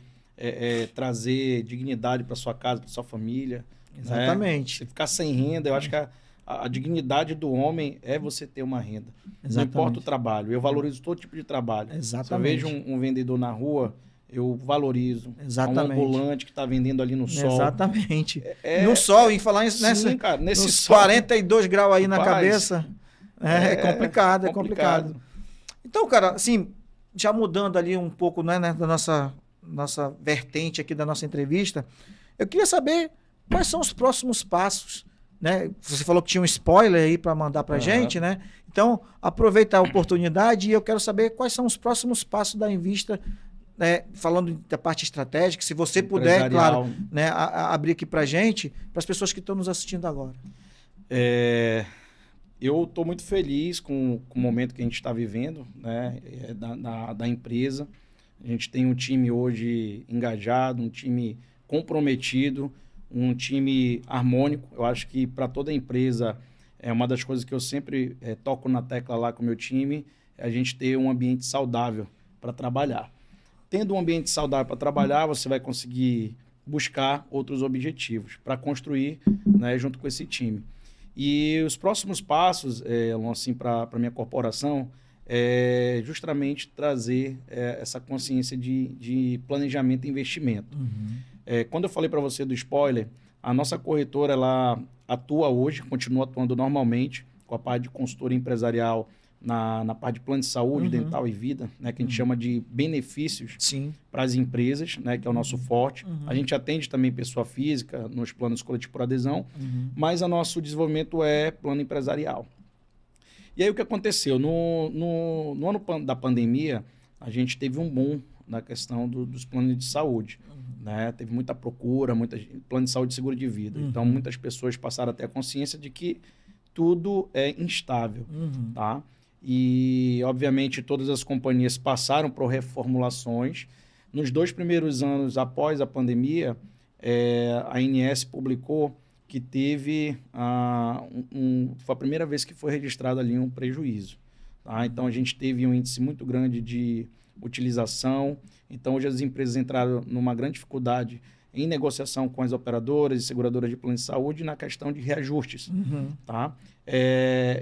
Speaker 2: trazer dignidade para sua casa, para sua família.
Speaker 1: Exatamente.
Speaker 2: Né? Você ficar sem renda, eu acho que a dignidade do homem é você ter uma renda. Exatamente. Não importa o trabalho, eu valorizo todo tipo de trabalho.
Speaker 1: Exatamente.
Speaker 2: Se eu vejo um vendedor na rua, eu valorizo.
Speaker 1: Exatamente.
Speaker 2: Um ambulante que está vendendo ali no sol.
Speaker 1: Exatamente. No sol, em falar isso,
Speaker 2: nesse
Speaker 1: sol, 42 graus aí na cabeça. É complicado,
Speaker 2: é
Speaker 1: complicado. Então, cara, assim, já mudando ali um pouco, né, da nossa vertente aqui da nossa entrevista, eu queria saber quais são os próximos passos, né? Você falou que tinha um spoiler aí para mandar para gente, né? Então, aproveita a oportunidade e eu quero saber quais são os próximos passos da Invista, falando da parte estratégica, se você puder, claro, né, abrir aqui para gente, para as pessoas que estão nos assistindo agora.
Speaker 2: Eu estou muito feliz com o momento que a gente está vivendo, né, da empresa. A gente tem um time hoje engajado, um time comprometido, um time harmônico. Eu acho que para toda a empresa, é uma das coisas que eu sempre toco na tecla lá com o meu time, é a gente ter um ambiente saudável para trabalhar. Tendo um ambiente saudável para trabalhar, você vai conseguir buscar outros objetivos para construir, né, junto com esse time. E os próximos passos, assim, para a minha corporação, é justamente trazer essa consciência de planejamento e investimento. Quando eu falei para você do spoiler, a nossa corretora ela atua hoje, continua atuando normalmente com a parte de consultoria empresarial na parte de plano de saúde, dental e vida, né, que a gente chama de benefícios para as empresas, né, que é o nosso forte. A gente atende também pessoa física nos planos coletivos por adesão, mas o nosso desenvolvimento é plano empresarial. E aí o que aconteceu? No ano da pandemia, a gente teve um boom na questão dos planos de saúde. Né? Teve muita procura, plano de saúde e seguro de vida. Então, muitas pessoas passaram a ter a consciência de que tudo é instável. Tá? E, obviamente, todas as companhias passaram por reformulações. Nos 2 primeiros anos após a pandemia, a ANS publicou que teve foi a primeira vez que foi registrado ali um prejuízo. Tá? Então, a gente teve um índice muito grande de utilização. Então, hoje as empresas entraram numa grande dificuldade em negociação com as operadoras e seguradoras de plano de saúde na questão de reajustes. Tá?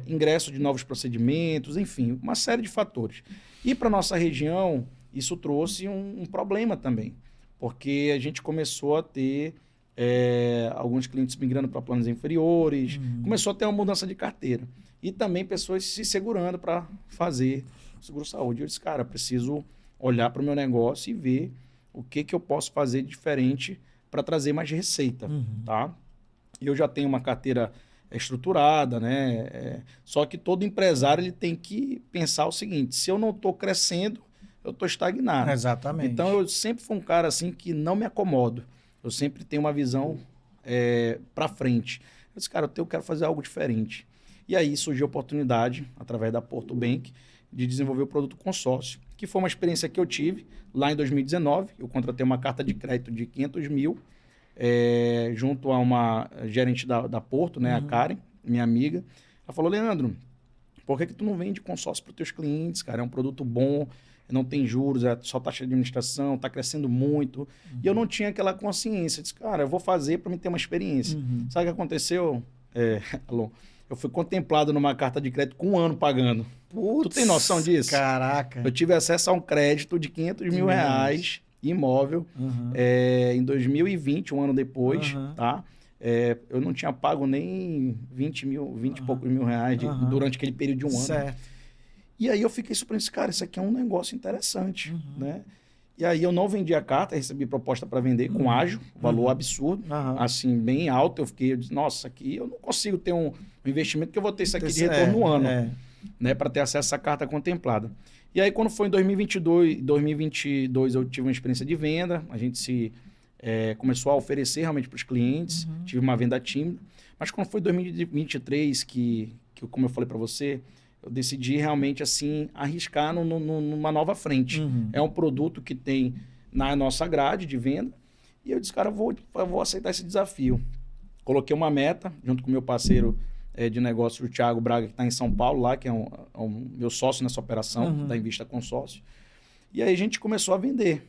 Speaker 2: Ingresso de novos procedimentos, enfim, uma série de fatores. E para a nossa região, isso trouxe um problema também, porque a gente começou a ter alguns clientes migrando para planos inferiores, começou a ter uma mudança de carteira. E também pessoas se segurando para fazer seguro-saúde. Eu disse, cara, preciso olhar para o meu negócio e ver o que eu posso fazer diferente para trazer mais receita. Tá? Eu já tenho uma carteira estruturada, né? Só que todo empresário ele tem que pensar o seguinte, se eu não estou crescendo, eu estou estagnado.
Speaker 1: Exatamente.
Speaker 2: Então, eu sempre fui um cara assim que não me acomodo. Eu sempre tenho uma visão para frente. Eu disse, cara, eu quero fazer algo diferente. E aí surgiu a oportunidade, através da Porto Bank, de desenvolver o produto consórcio, que foi uma experiência que eu tive lá em 2019. Eu contratei uma carta de crédito de 500 mil, junto a uma gerente da Porto, né, a Karen, minha amiga. Ela falou, Leandro, por que tu não vende consórcio para os teus clientes, cara? É um produto bom, não tem juros, é só taxa de administração, está crescendo muito. E eu não tinha aquela consciência. Eu disse, cara, eu vou fazer para me ter uma experiência. Sabe o que aconteceu, Alon? Eu fui contemplado numa carta de crédito com 1 ano pagando.
Speaker 1: Putz,
Speaker 2: tu tem noção disso?
Speaker 1: Caraca.
Speaker 2: Eu tive acesso a um crédito de 500 mil reais, imóvel, em 2020, um ano depois, tá? Eu não tinha pago nem 20 e poucos mil reais durante aquele período de um ano.
Speaker 1: Certo.
Speaker 2: E aí eu fiquei surpreso, cara, isso aqui é um negócio interessante, né? E aí eu não vendi a carta, recebi proposta para vender com ágio, valor absurdo, assim, bem alto. Eu disse, nossa, aqui eu não consigo ter um investimento que eu vou ter isso aqui de retorno no ano, né? Para ter acesso a essa carta contemplada. E aí quando foi em 2022 eu tive uma experiência de venda, a gente começou a oferecer realmente para os clientes, tive uma venda tímida. Mas quando foi 2023, que como eu falei para você, eu decidi realmente assim arriscar numa nova frente. É um produto que tem na nossa grade de venda e eu disse, cara, eu vou aceitar esse desafio. Coloquei uma meta junto com o meu parceiro de negócio, o Thiago Braga, que está em São Paulo, lá, que é um meu sócio nessa operação da Invista Consórcio. E aí a gente começou a vender.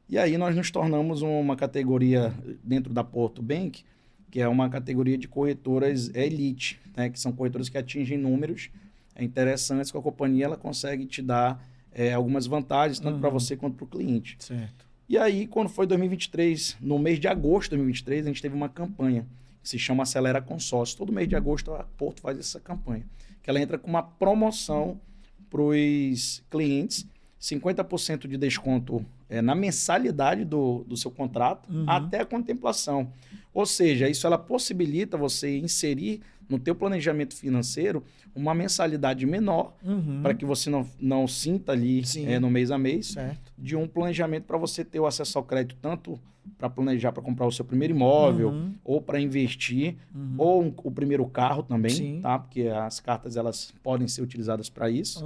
Speaker 2: E aí nós nos tornamos uma categoria dentro da Porto Bank, que é uma categoria de corretoras elite, né, que são corretoras que atingem números interessantes, que a companhia ela consegue te dar algumas vantagens, tanto para você quanto para o cliente.
Speaker 1: Certo.
Speaker 2: E aí, quando foi 2023, no mês de agosto de 2023, a gente teve uma campanha que se chama Acelera Consórcio. Todo mês de agosto a Porto faz essa campanha, que ela entra com uma promoção para os clientes, 50% de desconto na mensalidade do seu contrato, até a contemplação. Ou seja, isso ela possibilita você inserir no teu planejamento financeiro uma mensalidade menor, para que você não sinta ali no mês a mês,
Speaker 1: certo,
Speaker 2: de um planejamento para você ter o acesso ao crédito, tanto para planejar para comprar o seu primeiro imóvel, ou para investir, ou o primeiro carro também, tá? Porque as cartas elas podem ser utilizadas para isso.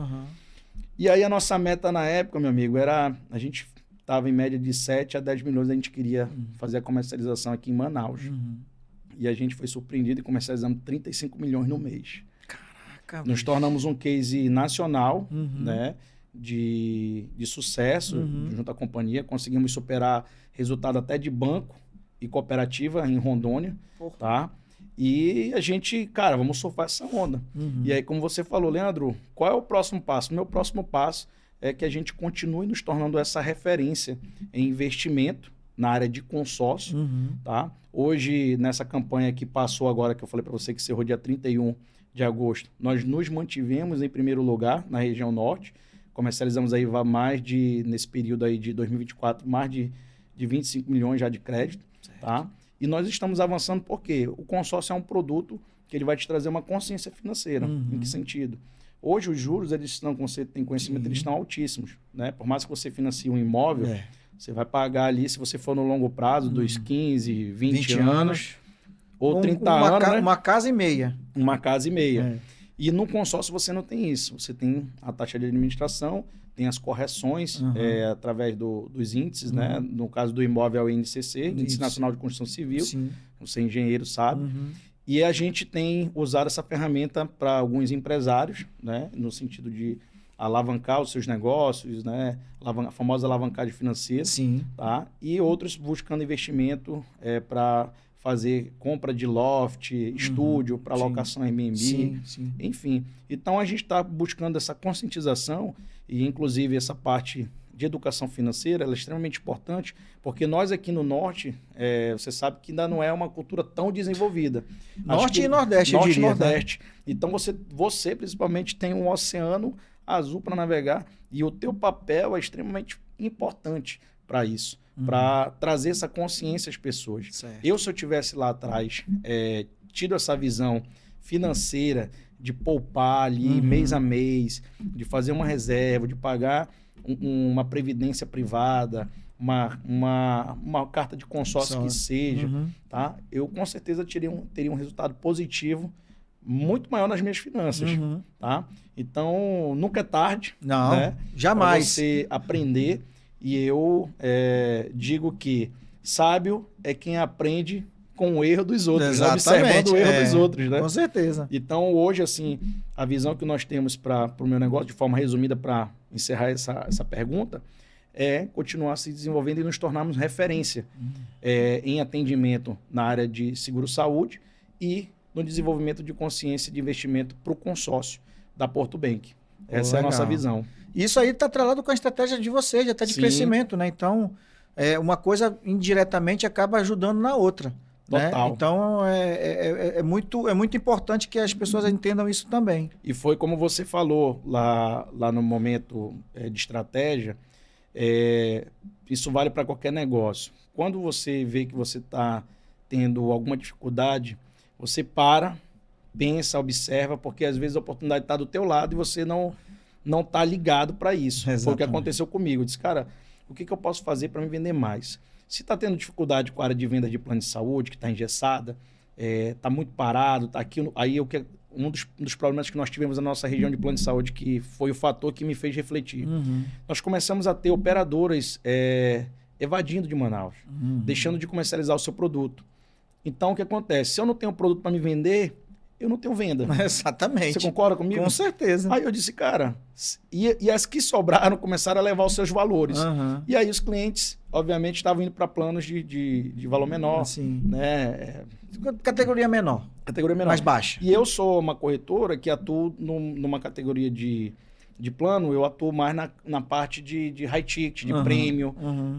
Speaker 2: E aí a nossa meta na época, meu amigo, era... A gente estava em média de 7 a 10 milhões, a gente queria fazer a comercialização aqui em Manaus. E a gente foi surpreendido e comercializamos 35 milhões no mês.
Speaker 1: Caraca,
Speaker 2: nos tornamos um case nacional, né, de sucesso junto à companhia. Conseguimos superar resultado até de banco e cooperativa em Rondônia, tá? E a gente, cara, vamos surfar essa onda. E aí, como você falou, Leandro, qual é o próximo passo? O meu próximo passo é que a gente continue nos tornando essa referência em investimento na área de consórcio, tá? Hoje, nessa campanha que passou agora, que eu falei para você que encerrou dia 31 de agosto, nós nos mantivemos em primeiro lugar na região norte, comercializamos aí nesse período aí de 2024, mais de 25 milhões já de crédito, tá? E nós estamos avançando porque o consórcio é um produto que ele vai te trazer uma consciência financeira. Em que sentido? Hoje os juros, eles estão, como você tem conhecimento, eles estão altíssimos, né? Por mais que você financie um imóvel, você vai pagar ali, se você for no longo prazo, dos 15, 20 anos, ou 30 anos, né?
Speaker 1: Uma casa e meia.
Speaker 2: Uma casa e meia. E no consórcio você não tem isso. Você tem a taxa de administração, tem as correções através dos índices, né? No caso do imóvel é o INCC, Índice Nacional de Construção Civil.
Speaker 1: Sim.
Speaker 2: Você engenheiro sabe. E a gente tem usado essa ferramenta para alguns empresários, né? No sentido de alavancar os seus negócios, né? A famosa alavancagem financeira.
Speaker 1: Sim.
Speaker 2: Tá? E outros buscando investimento para fazer compra de loft, estúdio, para locação Airbnb, enfim. Então, a gente está buscando essa conscientização e, inclusive, essa parte de educação financeira ela é extremamente importante, porque nós aqui no Norte, você sabe que ainda não é uma cultura tão desenvolvida.
Speaker 1: Norte e Nordeste,
Speaker 2: Norte
Speaker 1: eu diria.
Speaker 2: e Nordeste. Né? Então, você, principalmente, tem um oceano azul para navegar e o teu papel é extremamente importante para isso. Para trazer essa consciência às pessoas. Certo. Se eu tivesse lá atrás tido essa visão financeira de poupar ali mês a mês, de fazer uma reserva, de pagar uma previdência privada, uma carta de consórcio que seja, tá? Eu com certeza teria um resultado positivo muito maior nas minhas finanças, tá? Então, nunca é tarde.
Speaker 1: Não,
Speaker 2: né?
Speaker 1: jamais.
Speaker 2: Pra você aprender. E eu digo que sábio é quem aprende com o erro dos outros, observando o erro dos outros, né?
Speaker 1: Com certeza.
Speaker 2: Então, hoje, assim, a visão que nós temos para o meu negócio, de forma resumida, para encerrar essa pergunta, é continuar se desenvolvendo e nos tornarmos referência em atendimento na área de seguro-saúde e no desenvolvimento de consciência de investimento para o consórcio da Porto Bank. Essa é a nossa visão.
Speaker 1: Isso aí está atrelado com a estratégia de vocês, até de crescimento, né? Então, uma coisa indiretamente acaba ajudando na outra.
Speaker 2: Total.
Speaker 1: Né? Então, é muito importante que as pessoas entendam isso também.
Speaker 2: E foi como você falou lá no momento de estratégia, isso vale para qualquer negócio. Quando você vê que você está tendo alguma dificuldade, você pensa, observa, porque às vezes a oportunidade está do teu lado e você não está ligado para isso.
Speaker 1: Exatamente.
Speaker 2: Foi o que aconteceu comigo. Eu disse, cara, o que eu posso fazer para me vender mais? Se está tendo dificuldade com a área de venda de plano de saúde, que está engessada, está muito parado, está aqui. Aí um dos problemas que nós tivemos na nossa região de plano de saúde, que foi o fator que me fez refletir. Nós começamos a ter operadoras evadindo de Manaus, deixando de comercializar o seu produto. Então, o que acontece? Se eu não tenho produto para me vender, eu não tenho venda.
Speaker 1: Exatamente.
Speaker 2: Você concorda comigo?
Speaker 1: Com certeza.
Speaker 2: Aí eu disse, cara, e as que sobraram começaram a levar os seus valores. E aí os clientes, obviamente, estavam indo para planos de valor menor.
Speaker 1: Assim.
Speaker 2: Né?
Speaker 1: Categoria menor.
Speaker 2: Categoria menor.
Speaker 1: Mais baixa.
Speaker 2: E eu sou uma corretora que atuo numa categoria de plano, eu atuo mais na parte de high ticket, de prêmio,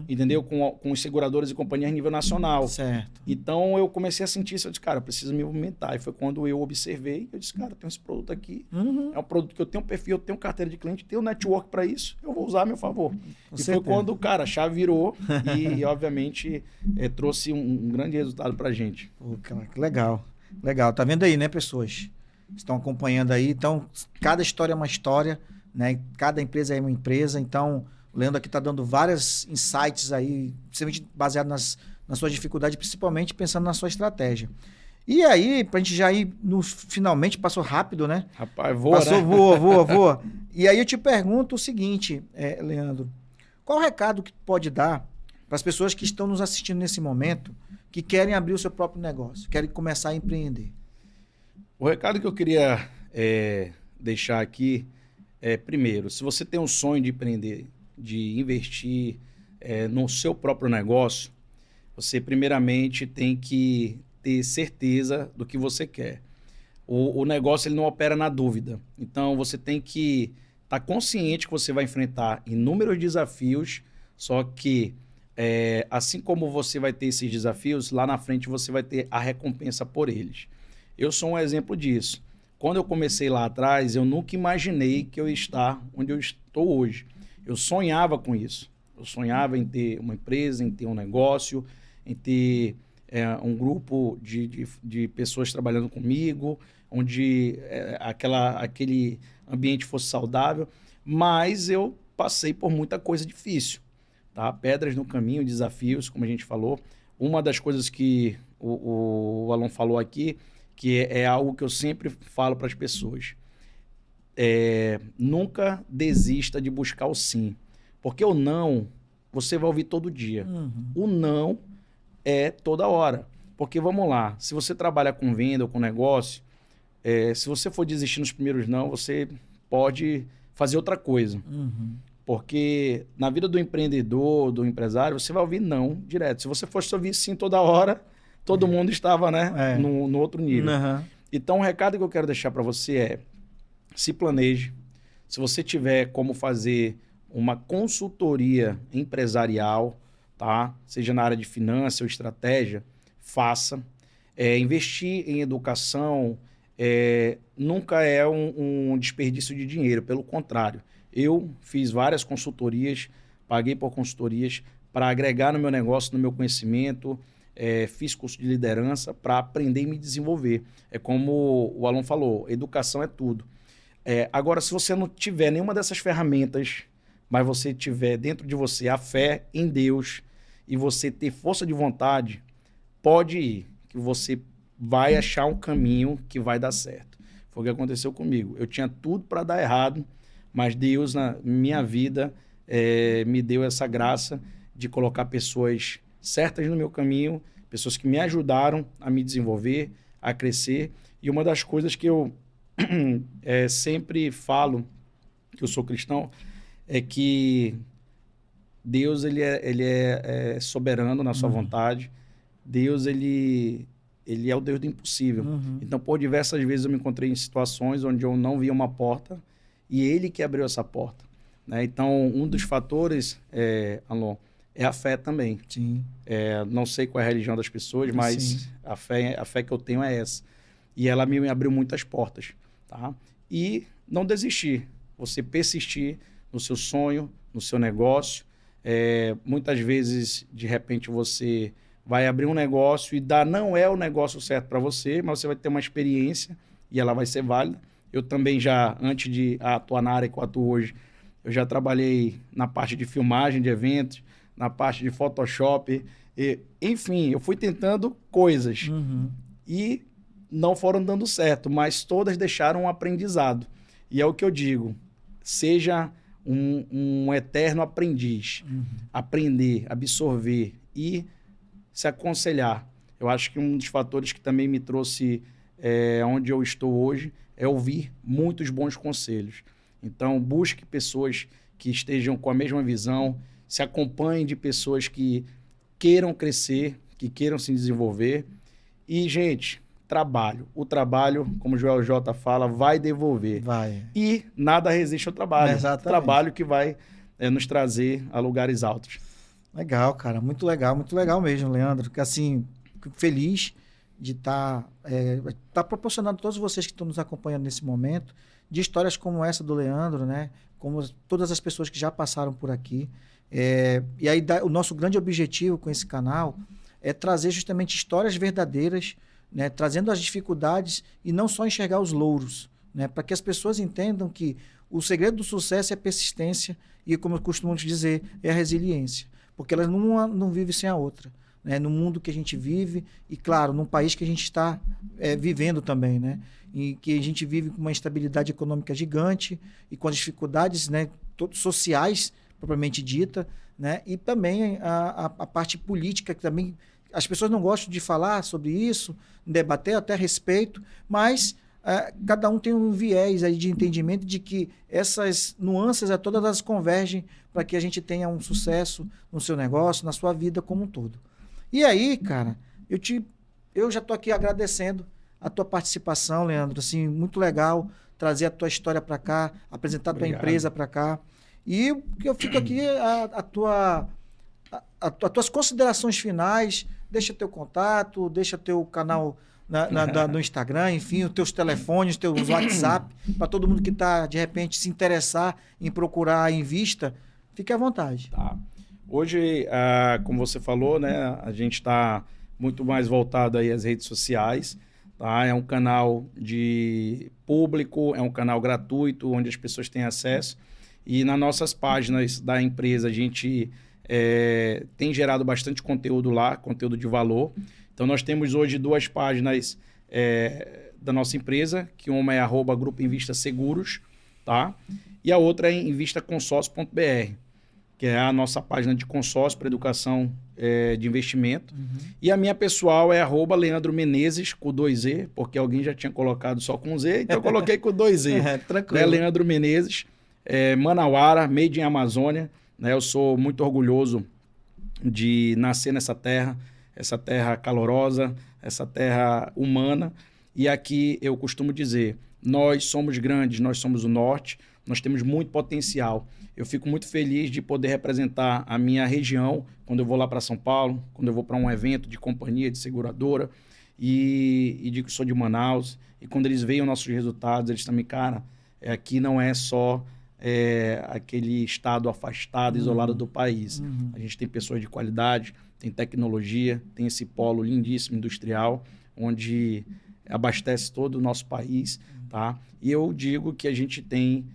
Speaker 2: entendeu? Com os seguradoras e companhias a nível nacional.
Speaker 1: Certo.
Speaker 2: Então, eu comecei a sentir isso. Eu disse, cara, eu preciso me movimentar. E foi quando eu observei, eu disse, cara, tem esse produto aqui. É um produto que eu tenho perfil, eu tenho carteira de cliente, tenho network para isso, eu vou usar a meu favor.
Speaker 1: Com
Speaker 2: e
Speaker 1: certeza.
Speaker 2: foi quando, cara, a chave virou e obviamente, trouxe um grande resultado para a gente.
Speaker 1: Pô, que legal. Legal. Tá vendo aí, né, pessoas? Estão acompanhando aí. Então, cada história é uma história, né? Cada empresa é uma empresa. Então, o Leandro aqui está dando vários insights aí, principalmente baseado nas suas dificuldades, principalmente pensando na sua estratégia. E aí, para a gente já ir finalmente, passou rápido, né?
Speaker 2: Rapaz, voa,
Speaker 1: passou,
Speaker 2: né?
Speaker 1: voa. E aí eu te pergunto o seguinte, Leandro, qual o recado que pode dar para as pessoas que estão nos assistindo nesse momento, que querem abrir o seu próprio negócio, querem começar a empreender?
Speaker 2: O recado que eu queria deixar aqui primeiro, se você tem um sonho de empreender, de investir no seu próprio negócio, você primeiramente tem que ter certeza do que você quer. O negócio ele não opera na dúvida. Então, você tem que estar consciente que você vai enfrentar inúmeros desafios, só que, assim como você vai ter esses desafios, lá na frente você vai ter a recompensa por eles. Eu sou um exemplo disso. Quando eu comecei lá atrás, eu nunca imaginei que eu ia estar onde eu estou hoje. Eu sonhava com isso. Eu sonhava em ter uma empresa, em ter um negócio, em ter um grupo de pessoas trabalhando comigo, onde aquele ambiente fosse saudável. Mas eu passei por muita coisa difícil. Tá? Pedras no caminho, desafios, como a gente falou. Uma das coisas que o Alon falou aqui, que é algo que eu sempre falo para as pessoas. Nunca desista de buscar o sim. Porque o não, você vai ouvir todo dia.
Speaker 1: Uhum.
Speaker 2: O não é toda hora. Porque, vamos lá, se você trabalha com venda ou com negócio, se você for desistir nos primeiros não, você pode fazer outra coisa.
Speaker 1: Uhum.
Speaker 2: Porque na vida do empreendedor, do empresário, você vai ouvir não direto. Se você fosse ouvir sim toda hora, todo mundo estava, né, no outro nível.
Speaker 1: Uhum.
Speaker 2: Então, o recado que eu quero deixar para você é: se planeje. Se você tiver como fazer uma consultoria empresarial, tá? Seja na área de finanças ou estratégia, faça. Investir em educação nunca é um desperdício de dinheiro, pelo contrário. Eu fiz várias consultorias, paguei por consultorias para agregar no meu negócio, no meu conhecimento, fiz curso de liderança para aprender e me desenvolver. É como o Alon falou, educação é tudo. Agora, se você não tiver nenhuma dessas ferramentas, mas você tiver dentro de você a fé em Deus e você ter força de vontade, pode ir, que você vai achar um caminho que vai dar certo. Foi o que aconteceu comigo. Eu tinha tudo para dar errado, mas Deus, na minha vida, me deu essa graça de colocar pessoas certas no meu caminho, pessoas que me ajudaram a me desenvolver, a crescer. E uma das coisas que eu sempre falo, que eu sou cristão, é que Deus ele é soberano na sua vontade. Deus ele é o Deus do impossível.
Speaker 1: Uhum.
Speaker 2: Então, por diversas vezes eu me encontrei em situações onde eu não via uma porta e Ele que abriu essa porta. Né? Então, um dos fatores, Alon, é a fé também.
Speaker 1: Sim.
Speaker 2: Não sei qual é a religião das pessoas, mas a fé que eu tenho é essa. E ela me abriu muitas portas. Tá? E não desistir. Você persistir no seu sonho, no seu negócio. Muitas vezes, de repente, você vai abrir um negócio e não é o negócio certo para você, mas você vai ter uma experiência e ela vai ser válida. Eu também já, antes de atuar na área que eu atuo hoje, eu já trabalhei na parte de filmagem de eventos, na parte de Photoshop. Enfim, eu fui tentando coisas e não foram dando certo, mas todas deixaram um aprendizado. E é o que eu digo, seja um eterno aprendiz. Aprender, absorver e se aconselhar. Eu acho que um dos fatores que também me trouxe onde eu estou hoje é ouvir muitos bons conselhos. Então, busque pessoas que estejam com a mesma visão, se acompanhem de pessoas que queiram crescer, que queiram se desenvolver. E, gente, trabalho. O trabalho, como o Joel J fala, vai devolver.
Speaker 1: Vai.
Speaker 2: E nada resiste ao trabalho.
Speaker 1: Exatamente.
Speaker 2: O trabalho que vai nos trazer a lugares altos.
Speaker 1: Legal, cara. Muito legal mesmo, Leandro. Que assim, fico feliz de estar proporcionando a todos vocês que estão nos acompanhando nesse momento, de histórias como essa do Leandro, né? Como todas as pessoas que já passaram por aqui. E aí o nosso grande objetivo com esse canal é trazer justamente histórias verdadeiras, né? Trazendo as dificuldades e não só enxergar os louros, né? Para que as pessoas entendam que o segredo do sucesso é a persistência e, como eu costumo dizer, é a resiliência. Porque elas não vivem sem a outra. Né? No mundo que a gente vive e, claro, num país que a gente está vivendo também, né? E que a gente vive com uma instabilidade econômica gigante e com as dificuldades, né, sociais, propriamente dita, né? E também a parte política, que também as pessoas não gostam de falar sobre isso, debater até a respeito, mas cada um tem um viés aí de entendimento de que essas nuances todas elas convergem para que a gente tenha um sucesso no seu negócio, na sua vida como um todo. E aí, cara, eu te eu já estou aqui agradecendo a tua participação, Leandro. Assim, muito legal trazer a tua história para cá, apresentar a tua empresa para cá. E eu fico aqui as tuas considerações finais. Deixa teu contato, deixa teu canal no Instagram, enfim, os teus telefones, teus WhatsApp, para todo mundo que está, de repente, se interessar em procurar a Invista, fique à vontade.
Speaker 2: Tá. Hoje, como você falou, né, a gente está muito mais voltado aí às redes sociais. Tá? É um canal de público, é um canal gratuito, onde as pessoas têm acesso. E nas nossas páginas da empresa, a gente tem gerado bastante conteúdo lá, conteúdo de valor. Então, nós temos hoje 2 páginas da nossa empresa, que uma é @Grupo Invista Seguros, tá? E a outra é invistaconsórcio.br, que é a nossa página de consórcio para educação de investimento. Uhum. E a minha pessoal é @Leandro Menezes, com 2 E, porque alguém já tinha colocado só com Z, então eu coloquei com 2 E.
Speaker 1: Tranquilo.
Speaker 2: Leandro Menezes, Manauara, made in Amazônia. Né? Eu sou muito orgulhoso de nascer nessa terra, essa terra calorosa, essa terra humana. E aqui eu costumo dizer, nós somos grandes, nós somos o norte, nós temos muito potencial. Eu fico muito feliz de poder representar a minha região quando eu vou lá para São Paulo, quando eu vou para um evento de companhia, de seguradora, e digo que sou de Manaus. E quando eles veem os nossos resultados, eles também, cara, aqui não é só aquele estado afastado, isolado do país. A gente tem pessoas de qualidade, tem tecnologia, tem esse polo lindíssimo industrial, onde abastece todo o nosso país. Tá? E eu digo que a gente tem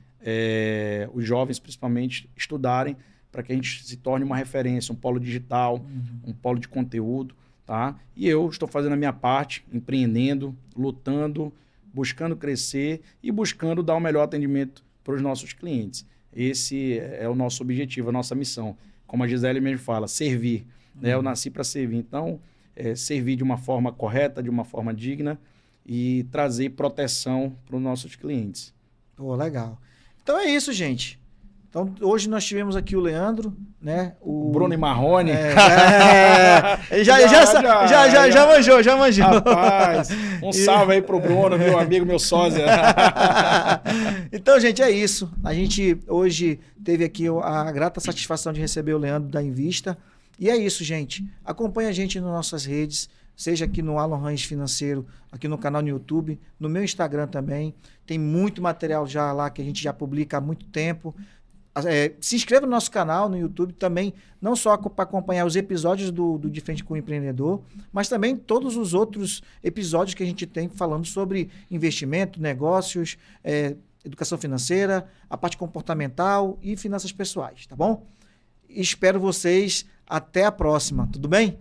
Speaker 2: os jovens, principalmente, estudarem para que a gente se torne uma referência, um polo digital, um polo de conteúdo. Tá? E eu estou fazendo a minha parte, empreendendo, lutando, buscando crescer e buscando dar o melhor atendimento para os nossos clientes. Esse é o nosso objetivo, a nossa missão. Como a Gisele mesmo fala, servir. Né? Eu nasci para servir. Então, servir de uma forma correta, de uma forma digna e trazer proteção para os nossos clientes.
Speaker 1: Pô, legal. Então é isso, gente. Então, hoje nós tivemos aqui o Leandro, né?
Speaker 2: O Bruno e Marrone.
Speaker 1: Já manjou.
Speaker 2: Rapaz, um salve aí pro Bruno, meu amigo, meu sósia.
Speaker 1: Então, gente, é isso. A gente hoje teve aqui a grata satisfação de receber o Leandro da Invista. E é isso, gente. Acompanhe a gente nas nossas redes, seja aqui no Alan Range Financeiro, aqui no canal no YouTube, no meu Instagram também. Tem muito material já lá que a gente já publica há muito tempo. Se inscreva no nosso canal no YouTube também, não só para acompanhar os episódios do De Frente com o Empreendedor, mas também todos os outros episódios que a gente tem falando sobre investimento, negócios, educação financeira, a parte comportamental e finanças pessoais, tá bom? Espero vocês até a próxima, tudo bem?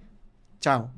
Speaker 1: Tchau!